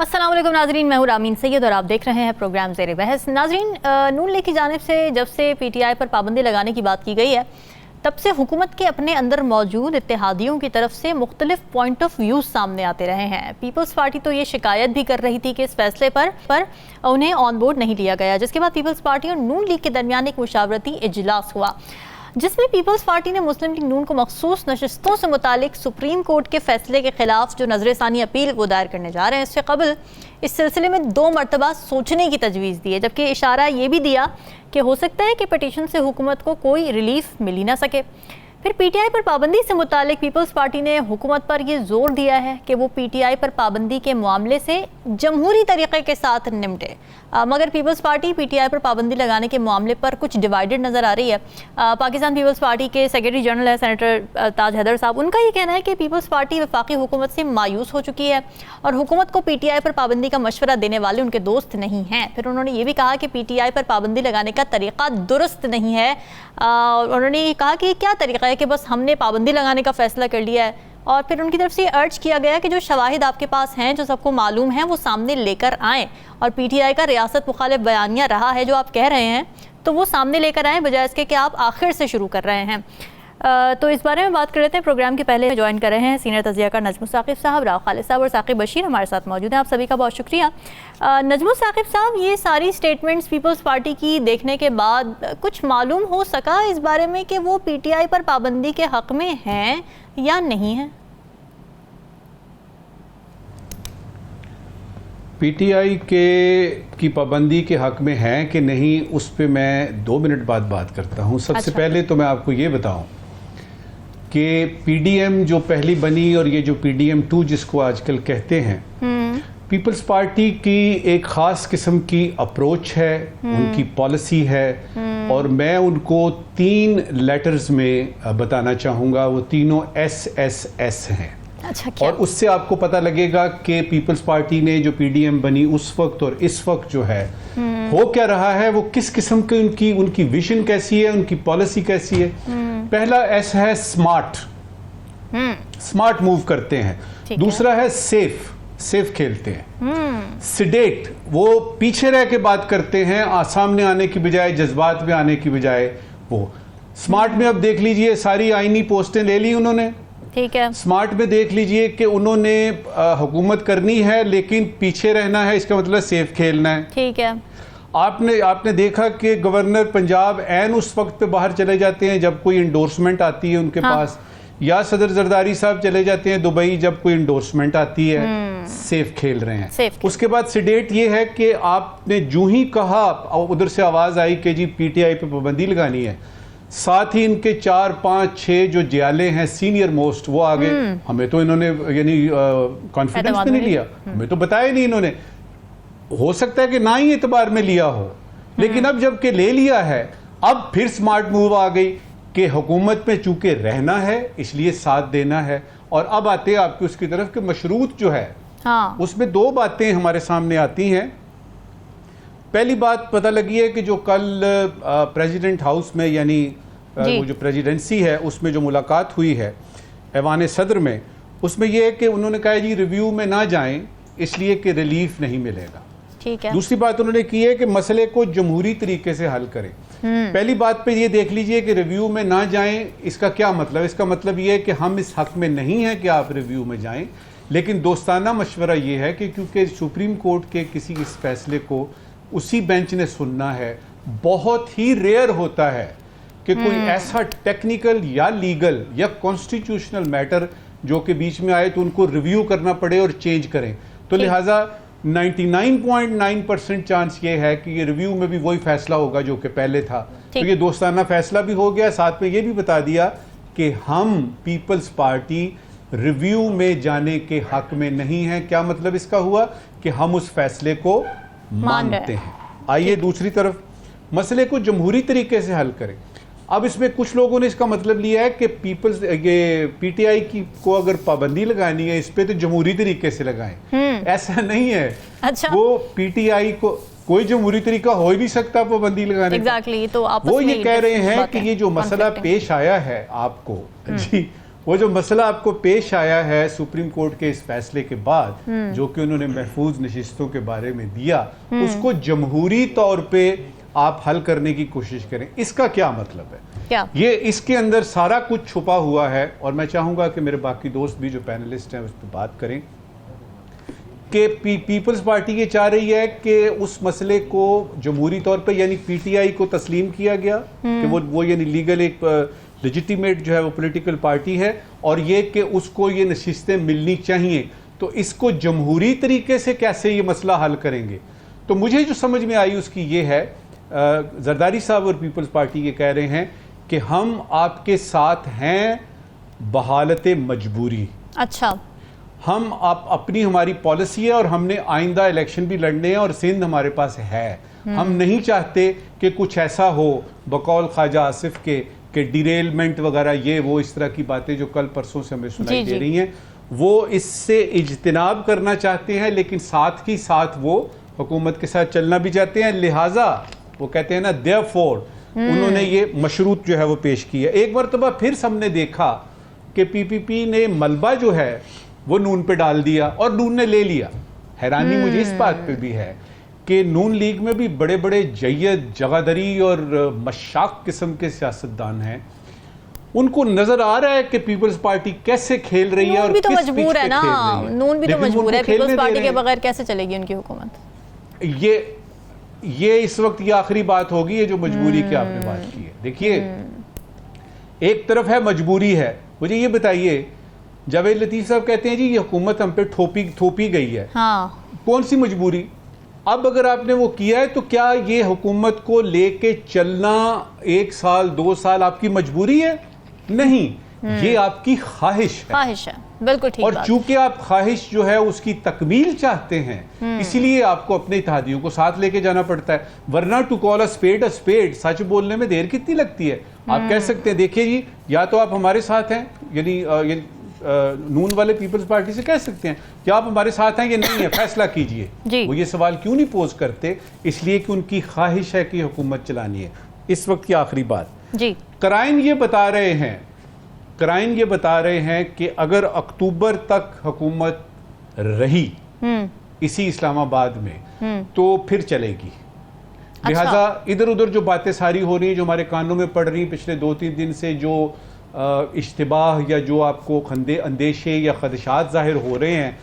अस्सलाम वालेकुम नाजरीन, मैं हूँ रामीन सैयद और आप देख रहे हैं प्रोग्राम ज़ेरे बहस। नाजरीन, नून लीग की जानिब से जब से पीटीआई पर पाबंदी लगाने की बात की गई है, तब से हुकूमत के अपने अंदर मौजूद इत्तेहादियों की तरफ से मुख्तलिफ पॉइंट ऑफ व्यू सामने आते रहे हैं। पीपल्स पार्टी तो ये शिकायत भी कर रही थी कि इस फैसले पर उन्हें ऑन बोर्ड नहीं लिया गया, जिसके बाद पीपल्स पार्टी और नून लीग के दरमियान एक मुशावरती इजलास हुआ, जिसमें पीपल्स पार्टी ने मुस्लिम लीग नून को मखसूस नशस्तों से मुतालिक सुप्रीम कोर्ट के फैसले के खिलाफ जो नजरसानी अपील वो दायर करने जा रहे हैं, इससे कबल इस सिलसिले में 2 मरतबा सोचने की तजवीज़ दी है, जबकि इशारा ये भी दिया कि हो सकता है कि पटिशन से हुकूमत को कोई रिलीफ मिल ही ना सके। फिर पीटीआई पर पाबंदी से मुतालिक पीपल्स पार्टी ने हुकूमत पर यह जोर दिया है कि वो पीटीआई पर पाबंदी के मामले से जमहूरी तरीके के साथ निपटे, मगर पीपल्स पार्टी पीटीआई पर पाबंदी लगाने के मामले पर कुछ डिवाइडेड नज़र आ रही है। पाकिस्तान पीपल्स पार्टी के सेक्रेटरी जनरल है सेनेटर ताज हैदर साहब, उनका ये कहना है कि पीपल्स पार्टी वफाकी हुकूमत से मायूस हो चुकी है और हुकूमत को पीटीआई पर पाबंदी का मशवरा देने वाले उनके दोस्त नहीं हैं। फिर उन्होंने ये भी कहा कि पीटीआई पर पाबंदी लगाने का तरीका दुरुस्त नहीं है। उन्होंने ये कहा कि क्या तरीका है कि बस हमने पाबंदी लगाने का फैसला कर लिया है, और फिर उनकी तरफ से अर्ज किया गया कि जो शवाहिद आपके पास हैं, जो सबको मालूम है, वो सामने लेकर आएँ और पीटीआई का रियासत मुखालिफ बयानिया रहा है जो आप कह रहे हैं, तो वो सामने लेकर आएँ बजाय इसके कि आप आखिर से शुरू कर रहे हैं। तो इस बारे में बात कर लेते हैं। प्रोग्राम के पहले ज्वाइन कर रहे हैं सीनियर तजियाकार नजमुल साकिब साहब, राव खालिद साहब और साकिब बशीर हमारे साथ मौजूद हैं। आप सभी का बहुत शुक्रिया। नजमुल साकिब साहब, ये सारी स्टेटमेंट्स पीपल्स पार्टी की देखने के बाद कुछ मालूम हो सका इस बारे में कि वो पीटीआई पर पाबंदी के हक़ में हैं या नहीं हैं? पीटीआई की पाबंदी के हक़ में हैं कि नहीं, उस पर मैं 2 मिनट बाद बात करता हूँ। सबसे पहले तो मैं आपको ये बताऊँ कि पीडीएम जो पहली बनी और ये जो पीडीएम 2 जिसको आजकल कहते हैं, पीपल्स पार्टी की एक ख़ास किस्म की अप्रोच है, उनकी पॉलिसी है, और मैं उनको 3 लेटर्स में बताना चाहूँगा। वो तीनों SSS हैं। अच्छा, क्या? और उससे आपको पता लगेगा कि पीपल्स पार्टी ने जो पीडीएम बनी उस वक्त और इस वक्त जो है हो क्या रहा है, वो किस किस्म की उनकी विजन कैसी है, उनकी पॉलिसी कैसी है। पहला S है स्मार्ट, स्मार्ट मूव करते हैं। दूसरा है सेफ खेलते हैं। सिडेट, वो पीछे रह के बात करते हैं, सामने आने की बजाय, जज्बात में आने की बजाय। वो स्मार्ट में अब देख लीजिए सारी आईनी पोस्टें ले ली उन्होंने। ठीक है। स्मार्ट में देख लीजिए कि उन्होंने हुकूमत करनी है लेकिन पीछे रहना है, इसका मतलब सेफ खेलना है। ठीक है। आपने देखा कि गवर्नर पंजाब ऐन उस वक्त पे बाहर चले जाते हैं जब कोई इंडोर्समेंट आती है उनके पास, या सदर जरदारी साहब चले जाते हैं दुबई जब कोई इंडोर्समेंट आती है। सेफ खेल रहे हैं। उसके बाद सिडेट ये है कि आपने जो ही कहा उधर से आवाज आई कि जी पीटीआई पे पाबंदी लगानी है, साथ ही इनके 4, 5, 6 जो जियाले हैं सीनियर मोस्ट वो आ गए। हमें तो इन्होंने यानी कॉन्फिडेंस में नहीं लिया, हमें तो बताया नहीं इन्होंने। हो सकता है कि ना ही एतबार में लिया हो, लेकिन अब जबकि ले लिया है, अब फिर स्मार्ट मूव आ गई कि हुकूमत में चूंकि रहना है इसलिए साथ देना है। और अब आते हैं आपकी उसकी तरफ कि मशरूत जो है, उसमें 2 बातें हमारे सामने आती हैं। पहली बात पता लगी है कि जो कल प्रेसिडेंट हाउस में यानी वो जो प्रेसिडेंसी है उसमें जो मुलाकात हुई है ऐवान सदर में, उसमें यह है कि उन्होंने कहा जी रिव्यू में ना जाएं इसलिए कि रिलीफ नहीं मिलेगा। ठीक है। दूसरी बात उन्होंने की है कि मसले को जमहूरी तरीके से हल करें। पहली बात पे ये देख लीजिए कि रिव्यू में ना जाएं, इसका क्या मतलब? इसका मतलब ये है कि हम इस हक में नहीं है कि आप रिव्यू में जाएं, लेकिन दोस्ताना मशवरा ये है कि क्योंकि सुप्रीम कोर्ट के किसी इस फैसले को उसी बेंच ने सुनना है, बहुत ही रेयर होता है कि कोई ऐसा टेक्निकल या लीगल या कॉन्स्टिट्यूशनल मैटर जो कि बीच में आए तो उनको रिव्यू करना पड़े और चेंज करें। तो लिहाजा 99.9% चांस ये है कि ये रिव्यू में भी वही फैसला होगा जो कि पहले था। तो ये दोस्ताना फैसला भी हो गया, साथ में ये भी बता दिया कि हम पीपल्स पार्टी रिव्यू में जाने के हक में नहीं है। क्या मतलब इसका हुआ कि हम उस फैसले को मानते हैं। आइए दूसरी तरफ मसले को जमहूरी तरीके से हल करें। अब इसमें कुछ लोगों ने इसका मतलब लिया है कि पीटीआई की को अगर पाबंदी लगानी है इस पे तो जमहूरी तरीके से लगाएं। ऐसा नहीं है। अच्छा। वो पीटीआई को कोई जमहूरी तरीका हो ही नहीं सकता पाबंदी लगाने exactly, तो वो ये कह रहे हैं कि ये जो मसला पेश आया है आपको जी, वो जो मसला आपको पेश आया है सुप्रीम कोर्ट के इस फैसले के बाद, जो कि उन्होंने महफूज नशिस्तों के बारे में दिया, उसको जमहूरी तौर पे आप हल करने की कोशिश करें, इसका क्या मतलब है? क्या ये इसके अंदर सारा कुछ छुपा हुआ है। और मैं चाहूंगा कि मेरे बाकी दोस्त भी जो पैनलिस्ट हैं उस पर बात करें कि पीपल्स पार्टी ये चाह रही है कि उस मसले को जमहूरी तौर पे यानी पीटीआई को तस्लीम किया गया कि वो यानी लीगल एक लेजिटिमेट जो है वो पॉलिटिकल पार्टी है, और ये कि उसको ये नशिस्तें मिलनी चाहिए। तो इसको जमहूरी तरीके से कैसे ये मसला हल करेंगे? तो मुझे जो समझ में आई उसकी ये है, जरदारी साहब और पीपल्स पार्टी ये कह रहे हैं कि हम आपके साथ हैं बहालत मजबूरी। अच्छा, हम आप अपनी हमारी पॉलिसी है और हमने आइंदा इलेक्शन भी लड़ने हैं और सिंध हमारे पास है। हम नहीं चाहते कि कुछ ऐसा हो बकौल ख्वाजा आसिफ के कि डिरेलमेंट वगैरह ये वो इस तरह की बातें जो कल परसों से हमें सुनाई दे रही हैं, वो इससे इज्तिनाब करना चाहते हैं, लेकिन साथ ही साथ वो हुकूमत के साथ चलना भी चाहते हैं। लिहाजा वो कहते हैं ना, देयरफॉर उन्होंने ये मशरूत जो है वो पेश की है। एक मरतबा फिर हमने देखा कि पीपीपी ने मलबा जो है वो नून पे डाल दिया और नून ने ले लिया। हैरानी मुझे इस बात पे भी है कि नून लीग में भी बड़े बड़े जय्यद जगादरी और मशाक किस्म के सियासतदान हैं, उनको नजर आ रहा है कि पीपल्स पार्टी कैसे खेल रही है और भी तो किस मजबूर है ना, नून भी तो मजबूर है, पीपल्स पार्टी के बगैर कैसे चलेगी उनकी हुकूमत? ये इस वक्त ये आखिरी बात होगी, ये जो मजबूरी की आपने बात की है। देखिए, एक तरफ है मजबूरी है। मुझे ये बताइए, जावेद लतीफ साहब कहते हैं जी ये हुकूमत हम पे थोपी गई है। हाँ। कौन सी मजबूरी? अब अगर आपने वो किया है तो क्या ये हुकूमत को लेके चलना 1 साल 2 साल आपकी मजबूरी है? नहीं, ये आपकी ख्वाहिश है। बिल्कुल ठीक। और चूंकि आप ख्वाहिश जो है उसकी तकमील चाहते हैं, इसीलिए आपको अपने इत्तेहादियों को साथ लेके जाना पड़ता है। वरना टू कॉल अ स्पेड, सच बोलने में देर कितनी लगती है? आप कह सकते हैं देखिए जी, या तो आप हमारे साथ हैं, यानी नून वाले पीपल्स पार्टी से कह सकते हैं कि आप हमारे साथ हैं या नहीं है, फैसला कीजिए। वो ये सवाल क्यों नहीं पोज करते? इसलिए कि उनकी ख्वाहिश है कि हुकूमत चलानी है। इस वक्त की आखिरी बात जी, कराइन ये बता रहे हैं कि अगर अक्टूबर तक हुकूमत रही इसी इस्लामाबाद में तो फिर चलेगी। लिहाजा इधर उधर जो बातें सारी हो रही हैं, जो हमारे कानों में पड़ रही पिछले 2-3 दिन से, जो इश्तिबाह या जो आपको अंदेशे या खदशात जाहिर हो रहे हैं,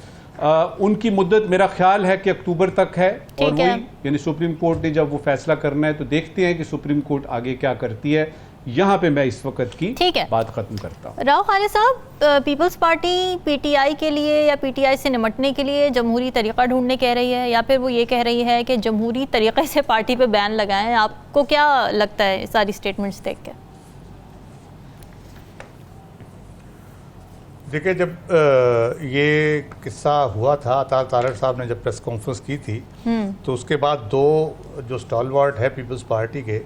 उनकी मुद्दत मेरा ख्याल है कि अक्टूबर तक है। और वही यानी सुप्रीम कोर्ट ने जब वो फैसला करना है तो देखते हैं कि सुप्रीम कोर्ट आगे क्या करती है। यहाँ पे मैं इस वक्त की बात खत्म करता हूँ। राव खालिद साहब, पीपल्स पार्टी पीटीआई के लिए या पीटीआई से निमटने के लिए जमहूरी तरीका ढूंढने कह रही है, या फिर वो ये कह रही है कि जमहूरी तरीके से पार्टी पे बैन लगाएं? आपको क्या लगता है सारी स्टेटमेंट्स देख के? देखिए, जब ये किस्सा हुआ था, तारड़ साहब ने जब प्रेस कॉन्फ्रेंस की थी तो उसके बाद 2 जो स्टॉलवर्ट है पीपल्स पार्टी के,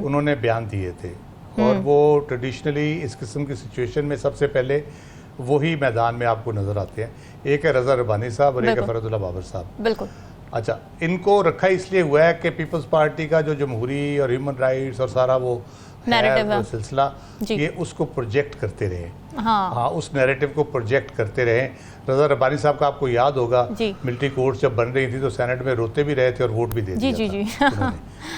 उन्होंने बयान दिए थे। और वो ट्रेडिशनली इस किस्म की सिचुएशन में सबसे पहले वही मैदान में आपको नज़र आते हैं। एक है रज़ा रब्बानी साहब और एक है फरदुल्लाह बाबर साहब। बिल्कुल। अच्छा, इनको रखा इसलिए हुआ है कि पीपल्स पार्टी का जो जमहूरी और ह्यूमन राइट्स और सारा वो सिलसिला, ये उसको प्रोजेक्ट करते रहे। हाँ, उस नैरेटिव को प्रोजेक्ट करते रहे। रज़ा रब्बानी साहब का आपको याद होगा, मिलिट्री कोर्ट जब बन रही थी तो सेनेट में रोते भी रहे थे और वोट भी दे दिया था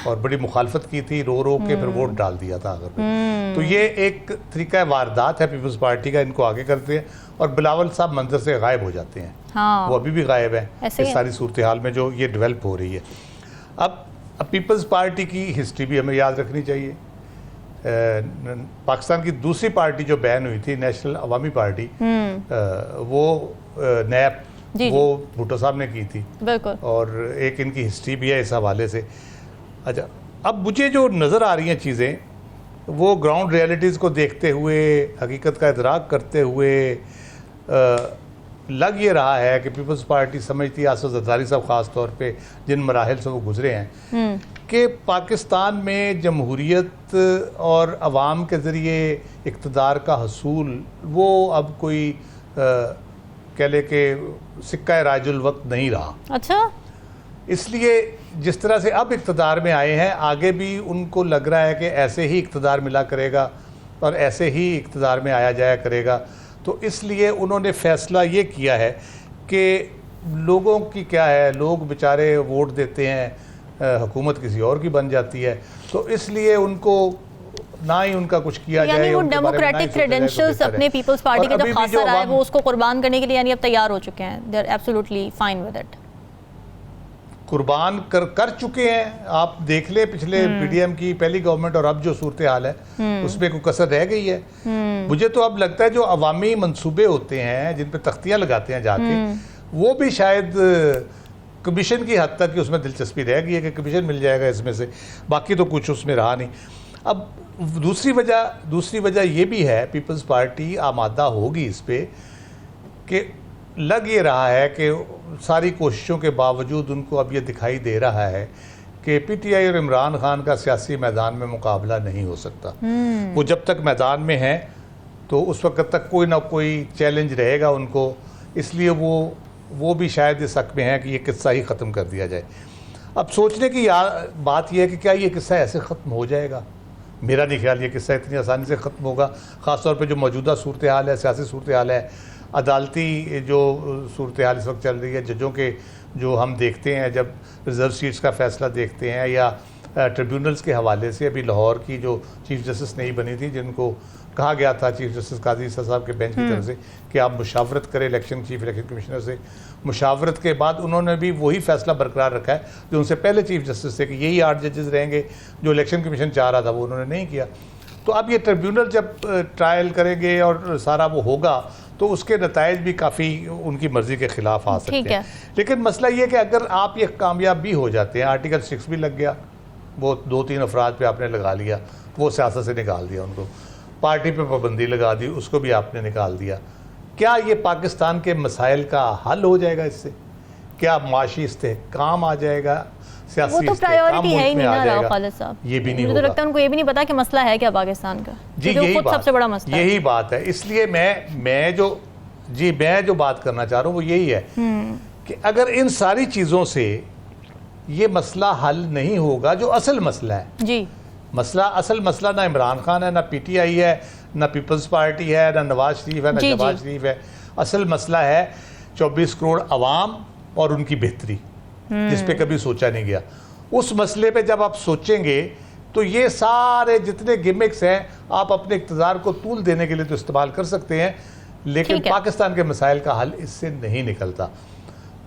और बड़ी मुखालफत की थी, रो के फिर वोट डाल दिया था अगर। तो ये एक तरीका वारदात है पीपल्स पार्टी का, इनको आगे करते हैं और बिलावल साहब मंजर से गायब हो जाते हैं। वो अभी भी गायब है इस सारी सूरत हाल में जो ये डेवलप हो रही है। अब पीपल्स पार्टी की हिस्ट्री भी हमें याद रखनी चाहिए। पाकिस्तान की दूसरी पार्टी जो बैन हुई थी, नेशनल अवामी पार्टी, वो नैप, वो भुट्टो साहब ने की थी। बिल्कुल। और एक इनकी हिस्ट्री भी है इस हवाले से। अच्छा, अब मुझे जो नज़र आ रही हैं चीज़ें, वो ग्राउंड रियलिटीज़ को देखते हुए, हकीकत का इदराक करते हुए लग ये रहा है कि पीपल्स पार्टी समझती है, आसिफ जरदारी साहब ख़ास तौर पे जिन मराहिल से वो गुजरे हैं, कि पाकिस्तान में जमहूरियत और अवाम के ज़रिए इक़्तिदार का हसूल वो अब कोई कह ले कि सिक्का राजुल वक्त नहीं रहा। अच्छा, इसलिए जिस तरह से अब इक़्तिदार में आए हैं, आगे भी उनको लग रहा है कि ऐसे ही इक़्तिदार मिला करेगा और ऐसे ही इक़्तिदार में आया जाया करेगा। तो इसलिए उन्होंने फैसला ये किया है कि लोगों की क्या है, लोग बेचारे वोट देते हैं, हुकूमत किसी और की बन जाती है, तो इसलिए उनको ना ही उनका कुछ किया जाए। यानी वो डेमोक्रेटिक क्रेडेंशियल्स अपने पीपल्स पार्टी का जब खासा रहा है वो उसको कुर्बान करने के लिए यानी अब तैयार हो चुके हैं, they are absolutely fine with it, कुर्बान कर चुके हैं। आप देख ले पिछले पीडीएम की पहली गवर्नमेंट और अब जो सूरत हाल है उसमें कोई कसर रह गई है। मुझे तो अब लगता है जो अवामी मंसूबे होते हैं जिन पे तख्तियां लगाते हैं जाके, वो भी शायद कमीशन की हद तक उसमें दिलचस्पी रह गई है कि कमीशन मिल जाएगा इसमें से, बाकी तो कुछ उसमें रहा नहीं। अब दूसरी वजह ये भी है, पीपल्स पार्टी आमादा होगी इस पे कि लग ये रहा है कि सारी कोशिशों के बावजूद उनको अब ये दिखाई दे रहा है कि पीटीआई और इमरान खान का सियासी मैदान में मुकाबला नहीं हो सकता। वो जब तक मैदान में हैं तो उस वक्त तक कोई ना कोई चैलेंज रहेगा उनको, इसलिए वो भी शायद इस हक में है कि ये किस्सा ही ख़त्म कर दिया जाए। अब सोचने की बात यह है कि क्या ये किस्सा ऐसे ख़त्म हो जाएगा? मेरा नहीं ख्याल ये किस्सा इतनी आसानी से ख़त्म होगा, ख़ासतौर पे जो मौजूदा सूरत हाल है, सियासी सूरत हाल है, अदालती जो सूरत हाल इस वक्त चल रही है, जजों के जो हम देखते हैं जब रिज़र्व सीट्स का फ़ैसला देखते हैं, या ट्रिब्यूनल्स के हवाले से अभी लाहौर की जो चीफ़ जस्टिस नहीं बनी थी, जिनको कहा गया था चीफ़ जस्टिस काजी साहब के बेंच की तरफ से कि आप मुशावरत करें चीफ इलेक्शन कमिश्नर से, मुशावरत के बाद उन्होंने भी वही फैसला बरकरार रखा है जो उनसे पहले चीफ जस्टिस थे कि यही 8 जजेस रहेंगे, जो इलेक्शन कमीशन चाह रहा था वो उन्होंने नहीं किया। तो अब ये ट्रिब्यूनल जब ट्रायल करेंगे और सारा वो होगा तो उसके नताइज भी काफ़ी उनकी मर्ज़ी के ख़िलाफ़ आ सकते हैं। लेकिन मसला ये कि अगर आप ये कामयाब भी हो जाते हैं, आर्टिकल 6 भी लग गया, वो 2-3 अफराद पे आपने लगा लिया, वो सियासत से निकाल दिया उनको, पार्टी पे पाबंदी लगा दी, उसको भी आपने निकाल दिया, क्या ये पाकिस्तान के मसाइल का हल हो जाएगा इससे? क्या माशी इस्तेहकाम आ जाएगा? वो तो प्रायोरिटी है ही नहीं ना राव खालिद साहब, ये भी नहीं मुझे तो लगता है उनको ये भी नहीं पता कि मसला है क्या पाकिस्तान का। जी यही बात, सबसे बड़ा मसला यही बात है। इसलिए मैं जो बात करना चाह रहा हूँ वो यही है कि अगर इन सारी चीज़ों से ये मसला हल नहीं होगा जो असल मसला है, जी असल मसला ना इमरान खान है, ना पीटीआई है, ना पीपल्स पार्टी है, ना नवाज शरीफ है, ना शहबाज शरीफ है, असल मसला है 24 करोड़ अवाम और उनकी बेहतरी, जिस पे कभी सोचा नहीं गया। उस मसले पे जब आप सोचेंगे तो ये सारे जितने गिमिक्स हैं आप अपने इक़्तिदार को तूल देने के लिए तो इस्तेमाल कर सकते हैं, लेकिन पाकिस्तान के मसाइल का हल इससे नहीं निकलता।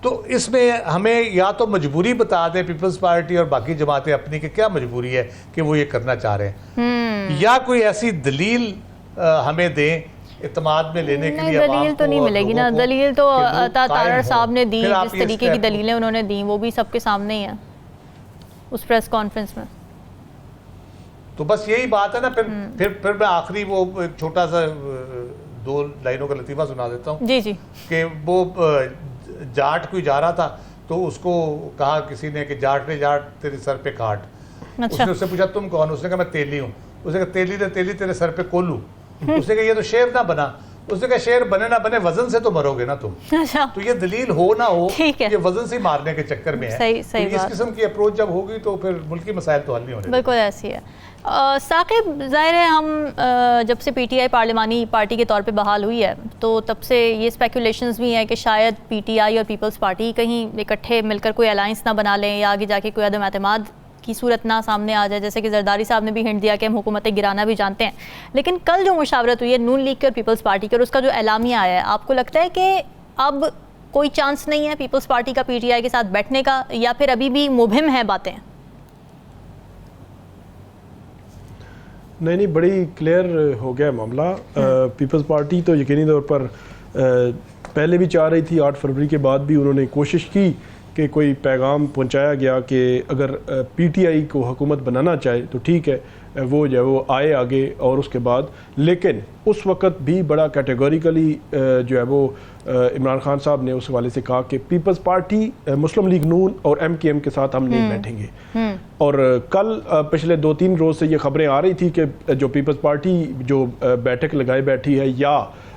तो इसमें हमें या तो मजबूरी बता दें पीपल्स पार्टी और बाकी जमातें अपनी कि क्या मजबूरी है कि वो ये करना चाह रहे हैं, या कोई ऐसी दलील हमें दें इत्मीनान में लेने के लिए। दलील तो नहीं मिलेगी ना, दलील तो तारड़ साहब ने दी, जिस तरीके की दलीलें उन्होंने दी वो भी सबके सामने ही है उस प्रेस कॉन्फ्रेंस में। तो बस यही बात है ना। फिर मैं आखिरी वो एक छोटा सा 2 लाइनों का लतीफ़ा सुना देता हूँ। जी कि वो जाट कोई जा रहा था तो उसको कहा किसी ने कि जाट ने जाट तेरे सर पे काट। उसने उससे पूछा तुम कौन? उसने कहा मैं तेली हूँ। उसने कहा तेली ने तेली तेरे सर पे कोलू। उसने कहा ये तो शेर ना बना। उसने कहा शेर बने ना बने वजन से तो मरोगे ना तुम। तो ये दलील हो ना हो ये वजन से मारने के चक्कर में है। सही तो इस किस्म की अप्रोच जब होगी तो फिर मुल्की मसाइल तो हल नहीं होने। बिल्कुल ऐसी है। साकिब, ज़ाहिर है हम जब से पीटीआई पार्लिमानी पार्टी के तौर पे बहाल हुई है तो तब से ये स्पेकुलेशंस भी हैं कि शायद पीटीआई और पीपल्स पार्टी कहीं इकट्ठे मिलकर कोई अलायंस ना बना लें या आगे जाके कोई अदम एतमाद की सूरत ना सामने आ जाए, जैसे कि जरदारी साहब ने भी हिंट दिया कि हम हुकूमत गिराना भी जानते हैं। लेकिन कल जो मुशावरत हुई है नून लीग की और पीपल्स पार्टी की और उसका जो एलामिया आया है, आपको लगता है कि अब कोई चांस नहीं है पीपल्स पार्टी का पीटीआई के साथ बैठने का, या फिर अभी भी मुबहिम है बातें? नहीं, बड़ी क्लियर हो गया मामला। पीपल्स पार्टी तो यकीनी तौर पर पहले भी चाह रही थी, 8 फरवरी के बाद भी उन्होंने कोशिश की कि कोई पैगाम पहुंचाया गया कि अगर पीटीआई को हुकूमत बनाना चाहे तो ठीक है, वो जो है वो आए आगे। और उसके बाद लेकिन उस वक़्त भी बड़ा कैटेगोरिकली जो है वो इमरान खान साहब ने उस हवाले से कहा कि पीपल्स पार्टी, मुस्लिम लीग नून और एमकेएम के साथ हम नहीं बैठेंगे। और कल पिछले 2-3 रोज़ से ये खबरें आ रही थी कि जो पीपल्स पार्टी जो बैठक लगाए बैठी है, या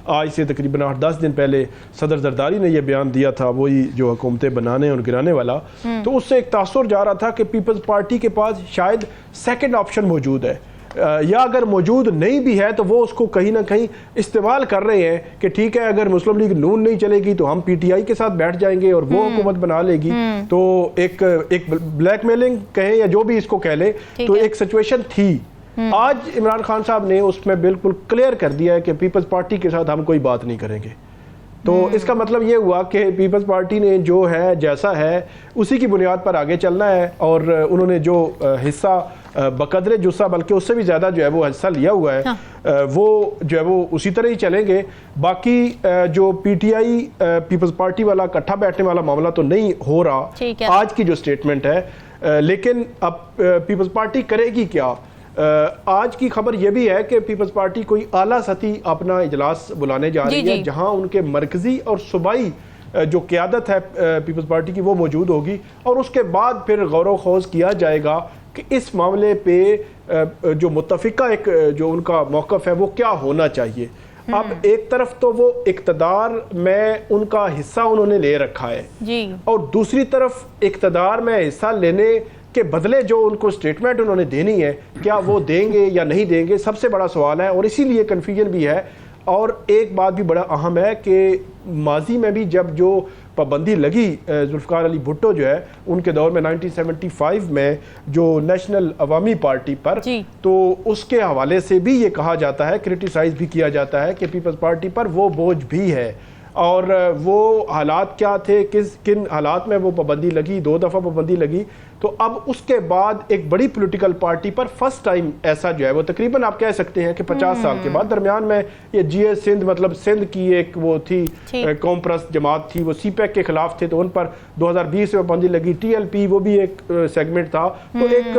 आज से तकरीबन 8-10 दिन पहले सदर जरदारी ने यह बयान दिया था, वही जो हुकूमतें बनाने और गिराने वाला, तो उससे एक तासुर जा रहा था कि पीपल्स पार्टी के पास शायद सेकंड ऑप्शन मौजूद है। या अगर मौजूद नहीं भी है तो वो उसको कहीं ना कहीं इस्तेमाल कर रहे हैं कि ठीक है अगर मुस्लिम लीग नून नहीं चलेगी तो हम पीटीआई के साथ बैठ जाएंगे और वो हुकूमत बना लेगी। तो एक ब्लैकमेलिंग कहें या जो भी इसको कह ले, तो एक सिचुएशन थी। आज इमरान खान साहब ने उसमें बिल्कुल क्लियर कर दिया है कि पीपल्स पार्टी के साथ हम कोई बात नहीं करेंगे। तो इसका मतलब ये हुआ कि पीपल्स पार्टी ने जो है जैसा है उसी की बुनियाद पर आगे चलना है, और उन्होंने जो हिस्सा बकदरे जुस्सा बल्कि उससे भी ज़्यादा जो है वो हिस्सा लिया हुआ है, हाँ। वो जो है वो उसी तरह ही चलेंगे। बाकी जो पीटीआई पीपल्स पार्टी वाला इकट्ठा बैठने वाला मामला तो नहीं हो रहा आज की जो स्टेटमेंट है, लेकिन अब पीपल्स पार्टी करेगी क्या। आज की खबर यह भी है कि पीपल्स पार्टी कोई आला सतही अपना इजलास बुलाने जा रही है जहां उनके मरकजी और सूबाई जो क़यादत है पीपल्स पार्टी की वो मौजूद होगी, और उसके बाद फिर गौर खोज किया जाएगा कि इस मामले पे जो मुत्तफ़िका एक जो उनका मौक़िफ़ है वो क्या होना चाहिए। अब एक तरफ तो वो इक़्तिदार में उनका हिस्सा उन्होंने ले रखा है जी, और दूसरी तरफ इक़्तिदार में हिस्सा लेने के बदले जो उनको स्टेटमेंट उन्होंने देनी है क्या वो देंगे या नहीं देंगे, सबसे बड़ा सवाल है, और इसीलिए कन्फ्यूजन भी है। और एक बात भी बड़ा अहम है कि माजी में भी जब जो पाबंदी लगी जुल्फ़िकार अली भुट्टो जो है उनके दौर में 1975 में जो नेशनल अवामी पार्टी पर, तो उसके हवाले से भी ये कहा जाता है, क्रिटिसाइज़ भी किया जाता है कि पीपल्स पार्टी पर वो बोझ भी है। और वो हालात क्या थे, किन हालात में वो पाबंदी लगी, 2 दफ़ा पाबंदी लगी। तो अब उसके बाद एक बड़ी पॉलिटिकल पार्टी पर फर्स्ट टाइम ऐसा जो है वो तकरीबन आप कह सकते हैं कि 50 साल के बाद, दरमियान में ये जीएस सिंध मतलब सिंध की एक वो थी कौम परस्त जमात थी, वो सीपैक के खिलाफ थे, तो उन पर 2020 में पाबंदी लगी। टीएलपी वो भी एक सेगमेंट था। तो एक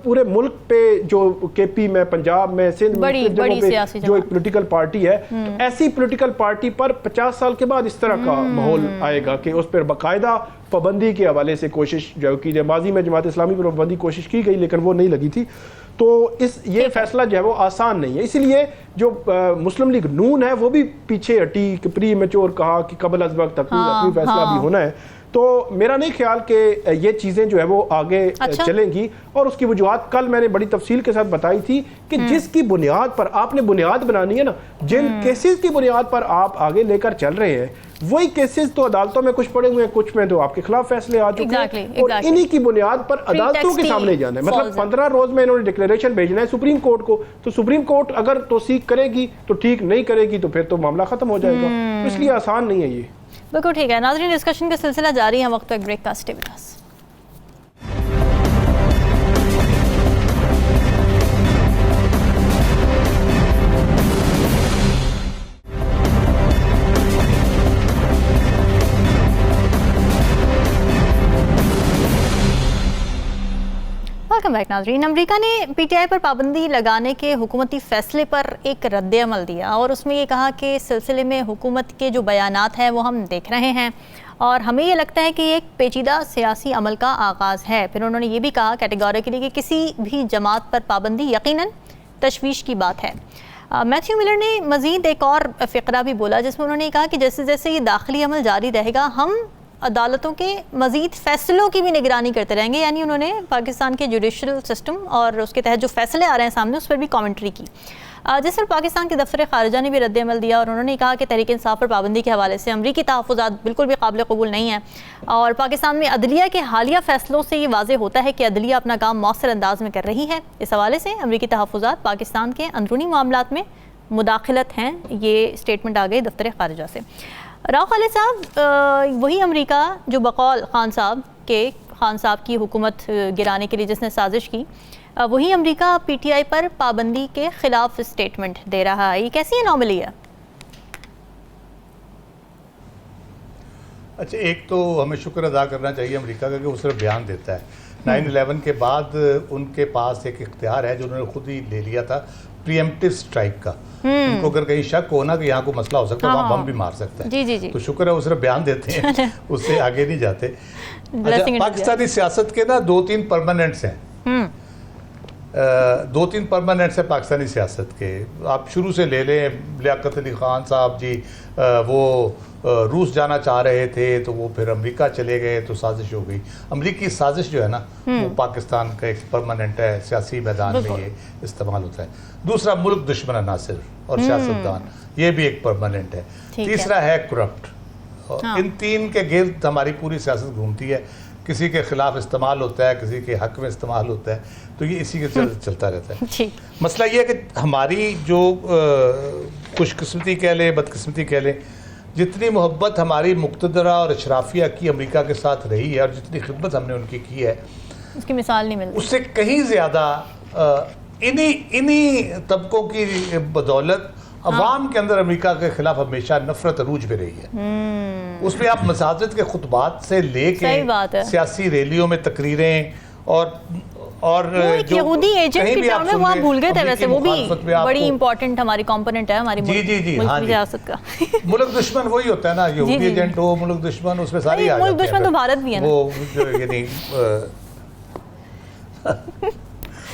पूरे मुल्क पे जो केपी में, पंजाब में, सिंध में जो एक पोलिटिकल पार्टी है, तो ऐसी पोलिटिकल पार्टी पर 50 साल के बाद इस तरह का माहौल आएगा कि उस पर बाकायदा पाबंदी के हवाले से कोशिश जो की जाए। माजी में जमात इस्लामी पर पाबंदी कोशिश की गई लेकिन वो नहीं लगी थी। तो ये फैसला जो है वो आसान नहीं है, इसलिए जो मुस्लिम लीग नून है वो भी पीछे हटी कि प्री मैच्योर कहा कि कबल अज़ वक्त अपनी फैसला भी होना है। तो मेरा नहीं ख्याल कि ये चीज़ें जो है वो आगे चलेंगी, और उसकी वजूहत कल मैंने बड़ी तफसील के साथ बताई थी कि जिसकी बुनियाद पर आपने बुनियाद बनानी है ना, जिन केसेस की बुनियाद पर आप आगे लेकर चल रहे हैं वही केसेस तो अदालतों में कुछ पड़े हुए हैं, कुछ में तो आपके खिलाफ फैसले आ चुके हैं, और इन्हीं की बुनियाद पर अदालतों के सामने जाना है। मतलब 15 रोज में इन्होंने डिक्लेरेशन भेजना है सुप्रीम कोर्ट को, तो सुप्रीम कोर्ट अगर तौसीक करेगी तो ठीक, नहीं करेगी तो फिर तो मामला खत्म हो जाएगा। तो इसलिए आसान नहीं है ये। बिल्कुल ठीक है नाज़रीन, डिस्कशन का सिलसिला जारी है, वक्त पर ब्रेक का, stay with us. Welcome back नाज़रीन। अमेरिका ने पीटीआई पर पाबंदी लगाने के हुकूमती फ़ैसले पर एक रद्द-ए-अमल दिया और उसमें ये कहा कि इस सिलसिले में हुकूमत के जो बयानात हैं वो हम देख रहे हैं और हमें ये लगता है कि ये एक पेचीदा सियासी अमल का आगाज़ है। फिर उन्होंने ये भी कहा कैटेगोरिकली कि किसी भी जमात पर पाबंदी यकीनन तशवीश की बात है। मैथ्यू मिलर ने मज़ीद एक और फ़िक्रा भी बोला जिसमें उन्होंने कहा कि जैसे जैसे ये दाखिली अमल जारी रहेगा हम अदालतों के मज़ीद फ़ैसलों की भी निगरानी करते रहेंगे। यानी उन्होंने पाकिस्तान के जुडिशल सिस्टम और उसके तहत जो फ़ैसले आ रहे हैं सामने उस पर भी कमेंट्री की। जिस पर पाकिस्तान के दफ्तर ख़ारिजा ने भी रद्द-ए-अमल दिया और उन्होंने कहा कि तहरीक इंसाफ पर पाबंदी के हवाले से अमरीकी तहफ़्फ़ुज़ात बिल्कुल भी काबिल कबूल नहीं है और पाकिस्तान में अदलिया के हालिया फ़ैसलों से ये वाज़ेह होता है कि अदलिया अपना काम मौसर अंदाज में कर रही है। इस हवाले से अमरीकी तहफ़्फ़ुज़ात पाकिस्तान के अंदरूनी मामलात में मुदाखलत हैं, ये स्टेटमेंट आ गई दफ्तर ख़ारिजा से। राव खालिद साहब, वही अमेरिका जो बकौल खान साहब की हुकूमत गिराने के लिए जिसने साजिश की, वही अमेरिका पीटीआई पर पाबंदी के खिलाफ स्टेटमेंट दे रहा है। ये कैसी एनॉमली है? अच्छा, एक तो हमें शुक्र अदा करना चाहिए अमेरिका का कि वो सिर्फ बयान देता है। 9/11 के बाद उनके पास एक इख्तियार है जो उन्होंने खुद ही ले लिया था, प्रीएम्प्टिव स्ट्राइक का। उनको अगर कहीं शक हो ना कि यहाँ को मसला हो सकता है, वहाँ बम भी मार सकता है। जी। तो शुक्र है वो सिर्फ बयान देते हैं, उससे आगे नहीं जाते। अच्छा, पाकिस्तानी सियासत के ना 2-3 परमानेंट्स हैं। 2-3 परमानेंट्स है पाकिस्तानी सियासत के। आप शुरू से ले लें, लियाकत अली ख़ान साहब जी वो रूस जाना चाह रहे थे तो वो फिर अमेरिका चले गए तो साजिश हो गई। अमेरिकी साजिश जो है ना वो पाकिस्तान का एक परमानेंट है, सियासी मैदान में ये इस्तेमाल होता है। दूसरा, मुल्क दुश्मन अनासिर और सियासतदान, ये भी एक परमानेंट है। तीसरा है करप्ट। इन 3 के गिर्द हमारी पूरी सियासत घूमती है। किसी के खिलाफ इस्तेमाल होता है, किसी के हक में इस्तेमाल होता है, तो ये इसी के चलता रहता है। मसला ये है कि हमारी जो खुशकिस्मती कह लें, बदकिस्मती कह लें, जितनी मोहब्बत हमारी मुक्तदरा और अशराफिया की अमेरिका के साथ रही है और जितनी खिदमत हमने उनकी की है, उसकी मिसाल नहीं मिलती। उससे कहीं ज़्यादा इन्हीं तबकों की बदौलत अवाम के अंदर अमेरिका के खिलाफ हमेशा नफरत अरूज पे रही है। उसमें आप मसाजिद के खुतबात से लेके सियासी रैलियों में तकरीरें और जो यहूदी एजेंट की टर्म में वो आप भूल गए थे, वैसे वो भी बड़ी इंपॉर्टेंट हमारी कंपोनेंट है हमारी सियासत का। मुल्क दुश्मन वही होता है ना, यहूदी एजेंट हो, मुल्क दुश्मन, उसमें सारी आ जाती है। मुल्क दुश्मन तो भारत भी है ना, वो यानी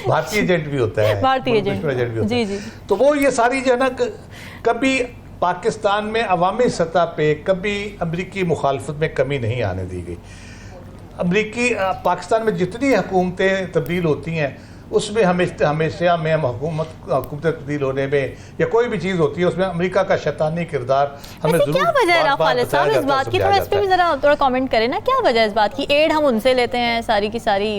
भारतीय एजेंट भी होता है, भारतीय एजेंट भी होता है। तो वो ये सारी जो है ना, कभी पाकिस्तान में अवामी सतह पे कभी अमरीकी मुखालफत में कमी नहीं आने दी गई। पाकिस्तान में जितनी हुकूमतें तब्दील होती हैं उसमें हमेशा में हुकूमत तब्दील होने में या कोई भी चीज़ होती है उसमें अमेरिका का शैतानी किरदार हमें ज़रूर क्या वजह है खालिद साहब इस बात की? थोड़ा इस पे भी ज़रा थोड़ा कमेंट करें ना, क्या वजह है इस बात की? एड हम उनसे लेते हैं सारी की सारी,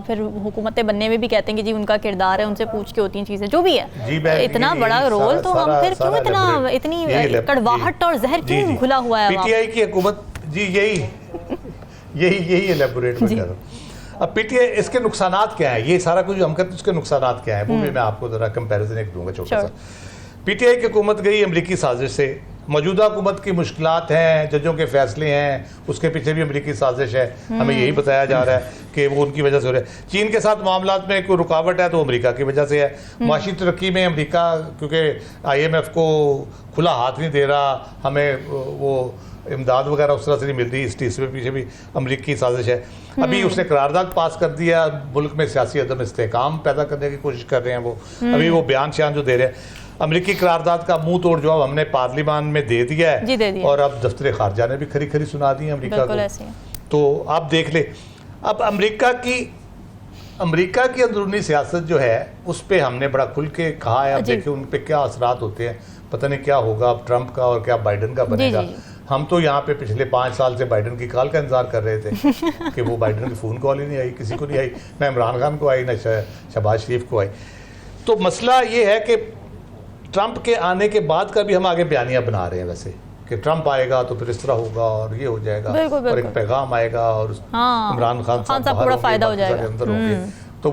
फिर हुकूमतें बनने में भी कहते हैं कि जी उनका किरदार है, उनसे पूछ के होती हैं चीज़ें, जो भी है इतना बड़ा रोल, तो हम फिर क्यों इतनी कड़वाहट और जहर क्यों घुला हुआ है? पीटीआई की हुकूमत जी यही एलेबोरेट कर रहा हूँ। अब पीटीआई इसके नुकसानात क्या हैं, ये सारा कुछ हम कहते हैं उसके नुकसानात क्या हैं, वो भी मैं आपको ज़रा कंपैरिजन एक दूंगा छोटा सा। पीटीआई की हुकूमत गई अमरीकी साजिश से। मौजूदा हुकूमत की मुश्किलात हैं, जजों के फैसले हैं, उसके पीछे भी अमरीकी साजिश है। हमें यही बताया जा रहा है कि वो उनकी वजह से हो रहा है। चीन के साथ मामलात में कोई रुकावट है तो अमरीका की वजह से है। माशी तरक्की में अमरीका क्योंकि IMF को खुला हाथ नहीं दे रहा, हमें वो इमदाद वगैरह उस तरह से नहीं मिलती, इसके पीछे भी अमरीकी साजिश है। अभी उसने करारदाद पास कर दिया, मुल्क में सियासी अदम इस्तेहकाम पैदा करने की कोशिश कर रहे हैं वो। अभी वो बयान शान जो दे रहे हैं, अमरीकी करारदाद का मुंह तोड़ जवाब हमने पार्लियामान में दे दिया है और अब दफ्तर खारजा ने भी खरी खरी सुना दी है अमरीका को। तो आप देख ले, अब अमरीका की अंदरूनी सियासत जो है उस पर हमने बड़ा खुल के कहा है। अब देखिए उन पर क्या असरात होते हैं, पता नहीं क्या होगा अब ट्रंप का और क्या बाइडन का बनेगा। हम तो यहाँ पे पिछले 5 साल से बाइडन की कॉल का इंतजार कर रहे थे कि वो बाइडन की फ़ोन कॉल ही नहीं आई, किसी को नहीं आई, ना इमरान खान को आई, ना शहबाज शरीफ को आई। तो मसला ये है कि ट्रंप के आने के बाद का भी हम आगे बयानियाँ बना रहे हैं वैसे कि ट्रंप आएगा तो फिर इस तरह होगा और ये हो जाएगा और एक पैगाम आएगा और इमरान खान साहब पूरा फायदा हो जाएगा अंदर होंगे। तो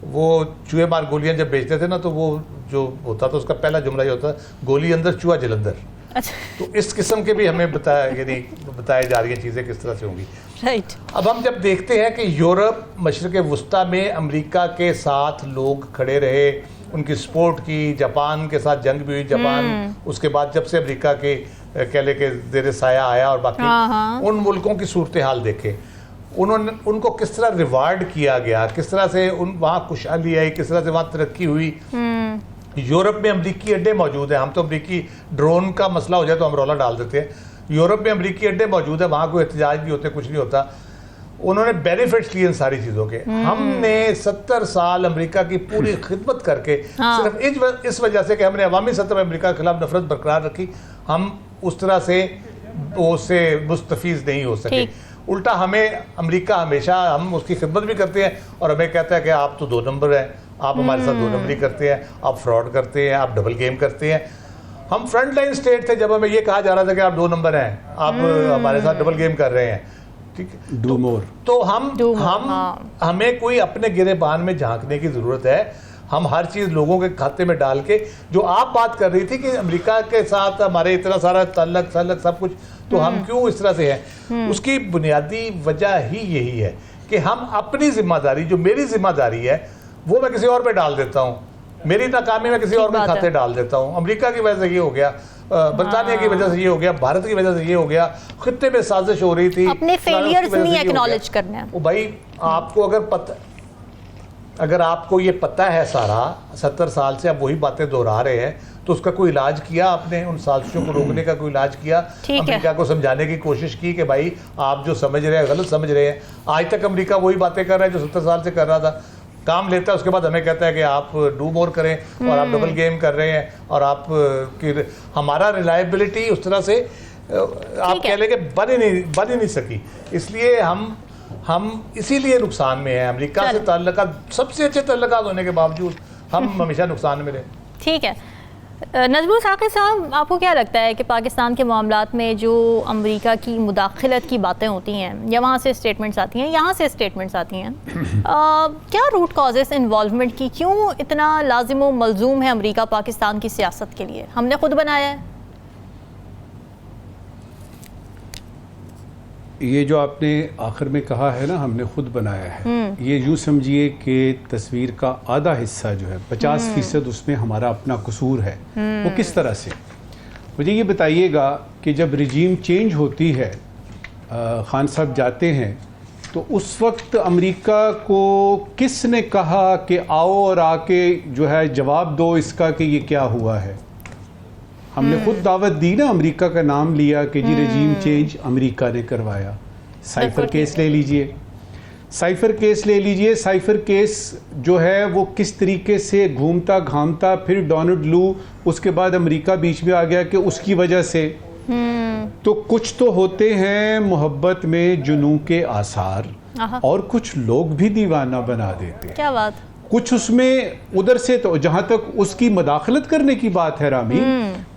वो चूहे मार गोलियां जब बेचते थे ना, तो वो जो होता था उसका पहला जुमला ये होता गोली अंदर चूहा जलंधर। अच्छा। तो इस किस्म के भी हमें बताई जा रही हैं चीज़ें किस तरह से होंगी। राइट। अब हम जब देखते हैं कि यूरोप मशरक़ वुस्ता में अमेरिका के साथ लोग खड़े रहे, उनकी सपोर्ट की, जापान के साथ जंग भी हुई, जापान उसके बाद जब से अमेरिका के कह ले के ज़ेरे साया आया और बाकी उन मुल्कों की सूरत हाल देखे, उनको किस तरह रिवार्ड किया गया, किस तरह से वहाँ खुशहाली आई, किस तरह से वहाँ तरक्की हुई। यूरोप में अमरीकी अड्डे मौजूद हैं। हम तो अमरीकी ड्रोन का मसला हो जाए तो हम रौला डाल देते हैं। यूरोप में अमरीकी अड्डे मौजूद है, वहाँ कोई एहतजाज नहीं होते, कुछ नहीं होता। उन्होंने बेनिफिट्स लिए इन सारी चीज़ों के। हमने 70 साल अमेरिका की पूरी खिदमत करके सिर्फ इस वजह से कि हमने अवामी सतह पर अमेरिका के खिलाफ नफरत बरकरार रखी, हम उस तरह से उससे मुस्तफीज़ नहीं हो सके। उल्टा हमें अमेरिका हमेशा, हम उसकी खिदमत भी करते हैं और हमें कहता है कि आप तो 2 नंबर हैं, आप हमारे साथ 2 नंबरी करते हैं, आप फ्रॉड करते हैं, आप डबल गेम करते हैं। हम फ्रंट लाइन स्टेट थे जब हमें ये कहा जा रहा था कि आप 2 नंबर हैं, आप हमारे साथ डबल गेम कर रहे हैं, ठीक है, डू मोर। तो हमें कोई अपने गिरेबान में झांकने की ज़रूरत है। हम हर चीज़ लोगों के खाते में डाल के, जो आप बात कर रही थी कि अमेरिका के साथ हमारे इतना सारा तल्लक सब कुछ, तो हम क्यों इस तरह से हैं, उसकी बुनियादी वजह ही यही है कि हम अपनी जिम्मेदारी, जो मेरी जिम्मेदारी है, वो मैं किसी और पे डाल देता हूँ। मेरी नाकामी में किसी और के खाते डाल देता हूँ। अमेरिका की वजह से ये हो गया, बरतानिया की वजह से ये हो गया, भारत की वजह से ये हो गया, खित्ते में साजिश हो रही थी, अपने फेलियर्स नहीं एक्नॉलेज करना है। भाई आपको अगर पता, अगर आपको ये पता है सारा 70 साल से आप वही बातें दोहरा रहे हैं, तो उसका कोई इलाज किया आपने? उन साजिशों को रोकने का कोई इलाज किया? अमेरिका को समझाने की कोशिश की कि भाई आप जो समझ रहे हैं गलत समझ रहे हैं? आज तक अमेरिका वही बातें कर रहा है जो 70 साल से कर रहा था। काम लेता है, उसके बाद हमें कहता है कि आप डू मोर करें और आप डबल गेम कर रहे हैं, और आप हमारा रिलायबिलिटी उस तरह से आप कह लें कि बन ही नहीं सकी। इसलिए हम इसीलिए नुकसान में हैं। अमेरिका से ताल्लुकात, सबसे अच्छे ताल्लुकात होने के बावजूद हम हमेशा नुकसान में रहे। ठीक है, नजमुल साकिब साहब, आपको क्या लगता है कि पाकिस्तान के मामलात में जो अमेरिका की मुदाखलत की बातें होती हैं या वहाँ से स्टेटमेंट्स आती हैं, यहाँ से स्टेटमेंट्स आती हैं, क्या रूट कॉजेस इन्वॉल्वमेंट की, क्यों इतना लाजिम व मलजूम है अमेरिका पाकिस्तान की सियासत के लिए? हमने खुद बनाया है ये जो आपने आखिर में कहा है ना, हमने खुद बनाया है, ये यूँ समझिए कि तस्वीर का आधा हिस्सा जो है 50% उसमें हमारा अपना कसूर है। वो किस तरह से? मुझे ये बताइएगा कि जब रिजीम चेंज होती है, खान साहब जाते हैं, तो उस वक्त अमेरिका को किसने कहा कि आओ और आके जो है जवाब दो इसका कि ये क्या हुआ है? हमने खुद दावत दी ना, अमेरिका का नाम लिया कि जी रजीम चेंज अमेरिका ने करवाया। साइफर केस ले लीजिए, साइफर केस ले लीजिए। साइफर केस जो है वो किस तरीके से घूमता घामता, फिर डोनाल्ड लू, उसके बाद अमेरिका बीच में आ गया कि उसकी वजह से। तो कुछ तो होते हैं मोहब्बत में जुनून के आसार, और कुछ लोग भी दीवाना बना देते हैं। क्या बात? कुछ उसमें उधर से, तो जहां तक उसकी मदाखलत करने की बात है रामी,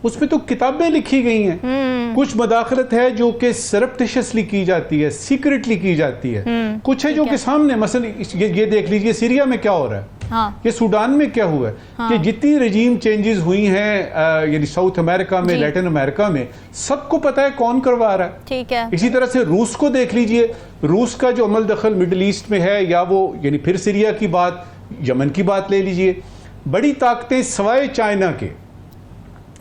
उसमें तो किताबें लिखी गई हैं। कुछ मदाखलत है जो कि सरप्टिशियसली की जाती है, सीक्रेटली की जाती है। कुछ है जो कि सामने, मसलन ये देख लीजिए सीरिया में क्या हो रहा है, ये सूडान में क्या हुआ है, कि जितनी रजीम चेंजेस हुई हैं यानी साउथ अमेरिका में, लैटिन अमेरिका में, सबको पता है कौन करवा रहा है। ठीक है। इसी तरह से रूस को देख लीजिए, रूस का जो अमल दखल मिडल ईस्ट में है, या वो यानी फिर सीरिया की बात, यमन की बात ले लीजिए। बड़ी ताकतें सवाए चाइना के,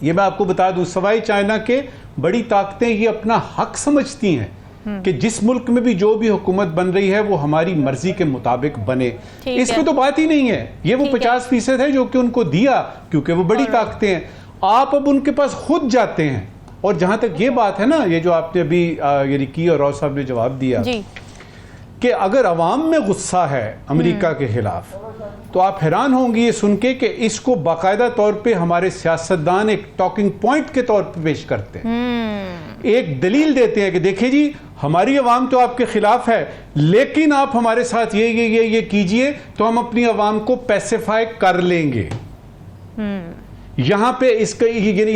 ये मैं आपको बता दूं, सवाए चाइना के बड़ी ताकतें ये अपना हक समझती हैं कि जिस मुल्क में भी जो भी हुकूमत बन रही है वो हमारी मर्जी के मुताबिक बने। इसमें तो बात ही नहीं है। ये वो 50% है जो कि उनको दिया, क्योंकि वो बड़ी ताकतें हैं। आप अब उनके पास खुद जाते हैं। और जहां तक ये बात है ना, ये जो आपने अभी यानी की और राव साहब ने जवाब दिया कि अगर अवाम में गुस्सा है अमेरिका के खिलाफ, तो आप हैरान होंगे ये सुन के कि इसको बाकायदा तौर पे हमारे सियासतदान एक टॉकिंग पॉइंट के तौर पे पेश करते हैं। एक दलील देते हैं कि देखिए जी, हमारी अवाम तो आपके खिलाफ है, लेकिन आप हमारे साथ ये कीजिए तो हम अपनी अवाम को पैसिफाई कर लेंगे। यहां पे इसका यानी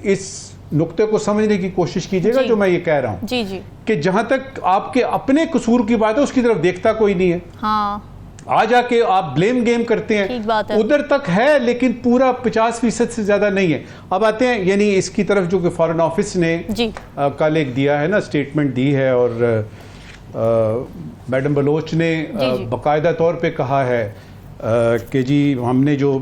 इस नुक्ते को समझने की कोशिश कीजिएगा जो मैं ये कह रहा हूं, जी कि जहां तक आपके अपने कसूर की बात है उसकी तरफ देखता कोई नहीं है। आ जाके आप ब्लेम गेम करते हैं, उधर तक है लेकिन पूरा 50% से ज्यादा नहीं है। अब आते हैं यानी इसकी तरफ जो कि फॉरेन ऑफिस ने कल एक दिया है ना, स्टेटमेंट दी है, और मैडम बलोच ने बाकायदा तौर पे कहा है कि जी हमने जो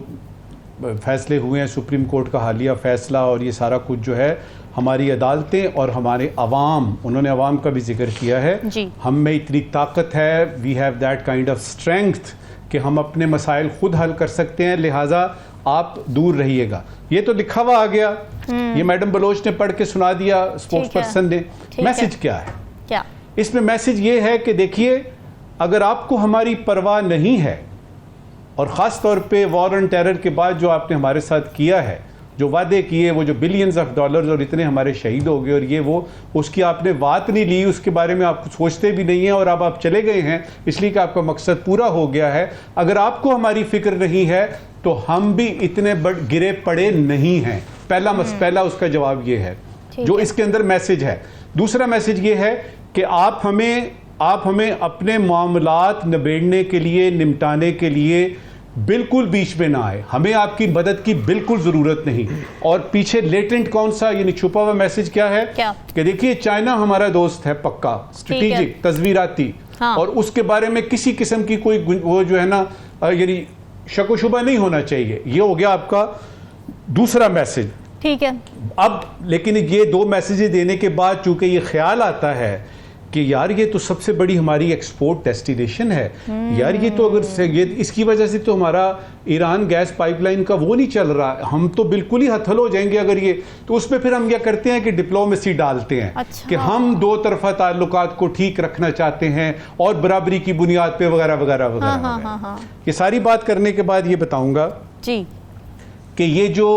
फैसले हुए हैं, सुप्रीम कोर्ट का हालिया फैसला और ये सारा कुछ जो है, हमारी अदालतें और हमारे अवाम, उन्होंने अवाम का भी जिक्र किया है, हम में इतनी ताकत है, we have that kind of strength कि हम अपने मसाइल खुद हल कर सकते हैं, लिहाजा आप दूर रहिएगा। ये तो लिखा हुआ आ गया, ये मैडम बलोच ने पढ़ के सुना दिया स्पोक्स पर्सन ने। मैसेज क्या है? क्या इसमें मैसेज ये है कि देखिए, अगर आपको हमारी परवाह नहीं है, और ख़ास तौर पे वॉर ऑन टेरर के बाद जो आपने हमारे साथ किया है, जो वादे किए, वो जो बिलियंस ऑफ डॉलर्स और इतने हमारे शहीद हो गए, और ये वो उसकी आपने बात नहीं ली, उसके बारे में आप सोचते भी नहीं हैं, और अब आप चले गए हैं इसलिए कि आपका मकसद पूरा हो गया है। अगर आपको हमारी फिक्र नहीं है तो हम भी इतने गिरे पड़े नहीं हैं। पहला उसका जवाब ये है जो इसके अंदर मैसेज है। दूसरा मैसेज ये है कि आप हमें अपने मामलात निबेड़ने के लिए, निपटाने के लिए बिल्कुल बीच में ना आए, हमें आपकी मदद की बिल्कुल जरूरत नहीं। और पीछे लेटेंट कौन सा यानी छुपा हुआ मैसेज क्या है कि देखिए, चाइना हमारा दोस्त है पक्का, स्ट्रेटेजिक, तस्वीराती, और उसके बारे में किसी किस्म की कोई वो जो है ना यानी शक शुबा नहीं होना चाहिए। ये हो गया आपका दूसरा मैसेज। ठीक है। अब लेकिन ये दो मैसेजेस देने के बाद चूंकि ये ख्याल आता है कि यार ये तो सबसे बड़ी हमारी एक्सपोर्ट डेस्टिनेशन है, यार ये तो अगर ये इसकी वजह से तो हमारा ईरान गैस पाइपलाइन का वो नहीं चल रहा, हम तो बिल्कुल ही हथल हो जाएंगे अगर ये, तो उसमें फिर हम क्या करते हैं कि डिप्लोमेसी डालते हैं। अच्छा। कि हम दो तरफा ताल्लुकात को ठीक रखना चाहते हैं और बराबरी की बुनियाद पे वगैरह वगैरह वगैरह। ये सारी बात करने के बाद ये बताऊंगा जी कि ये जो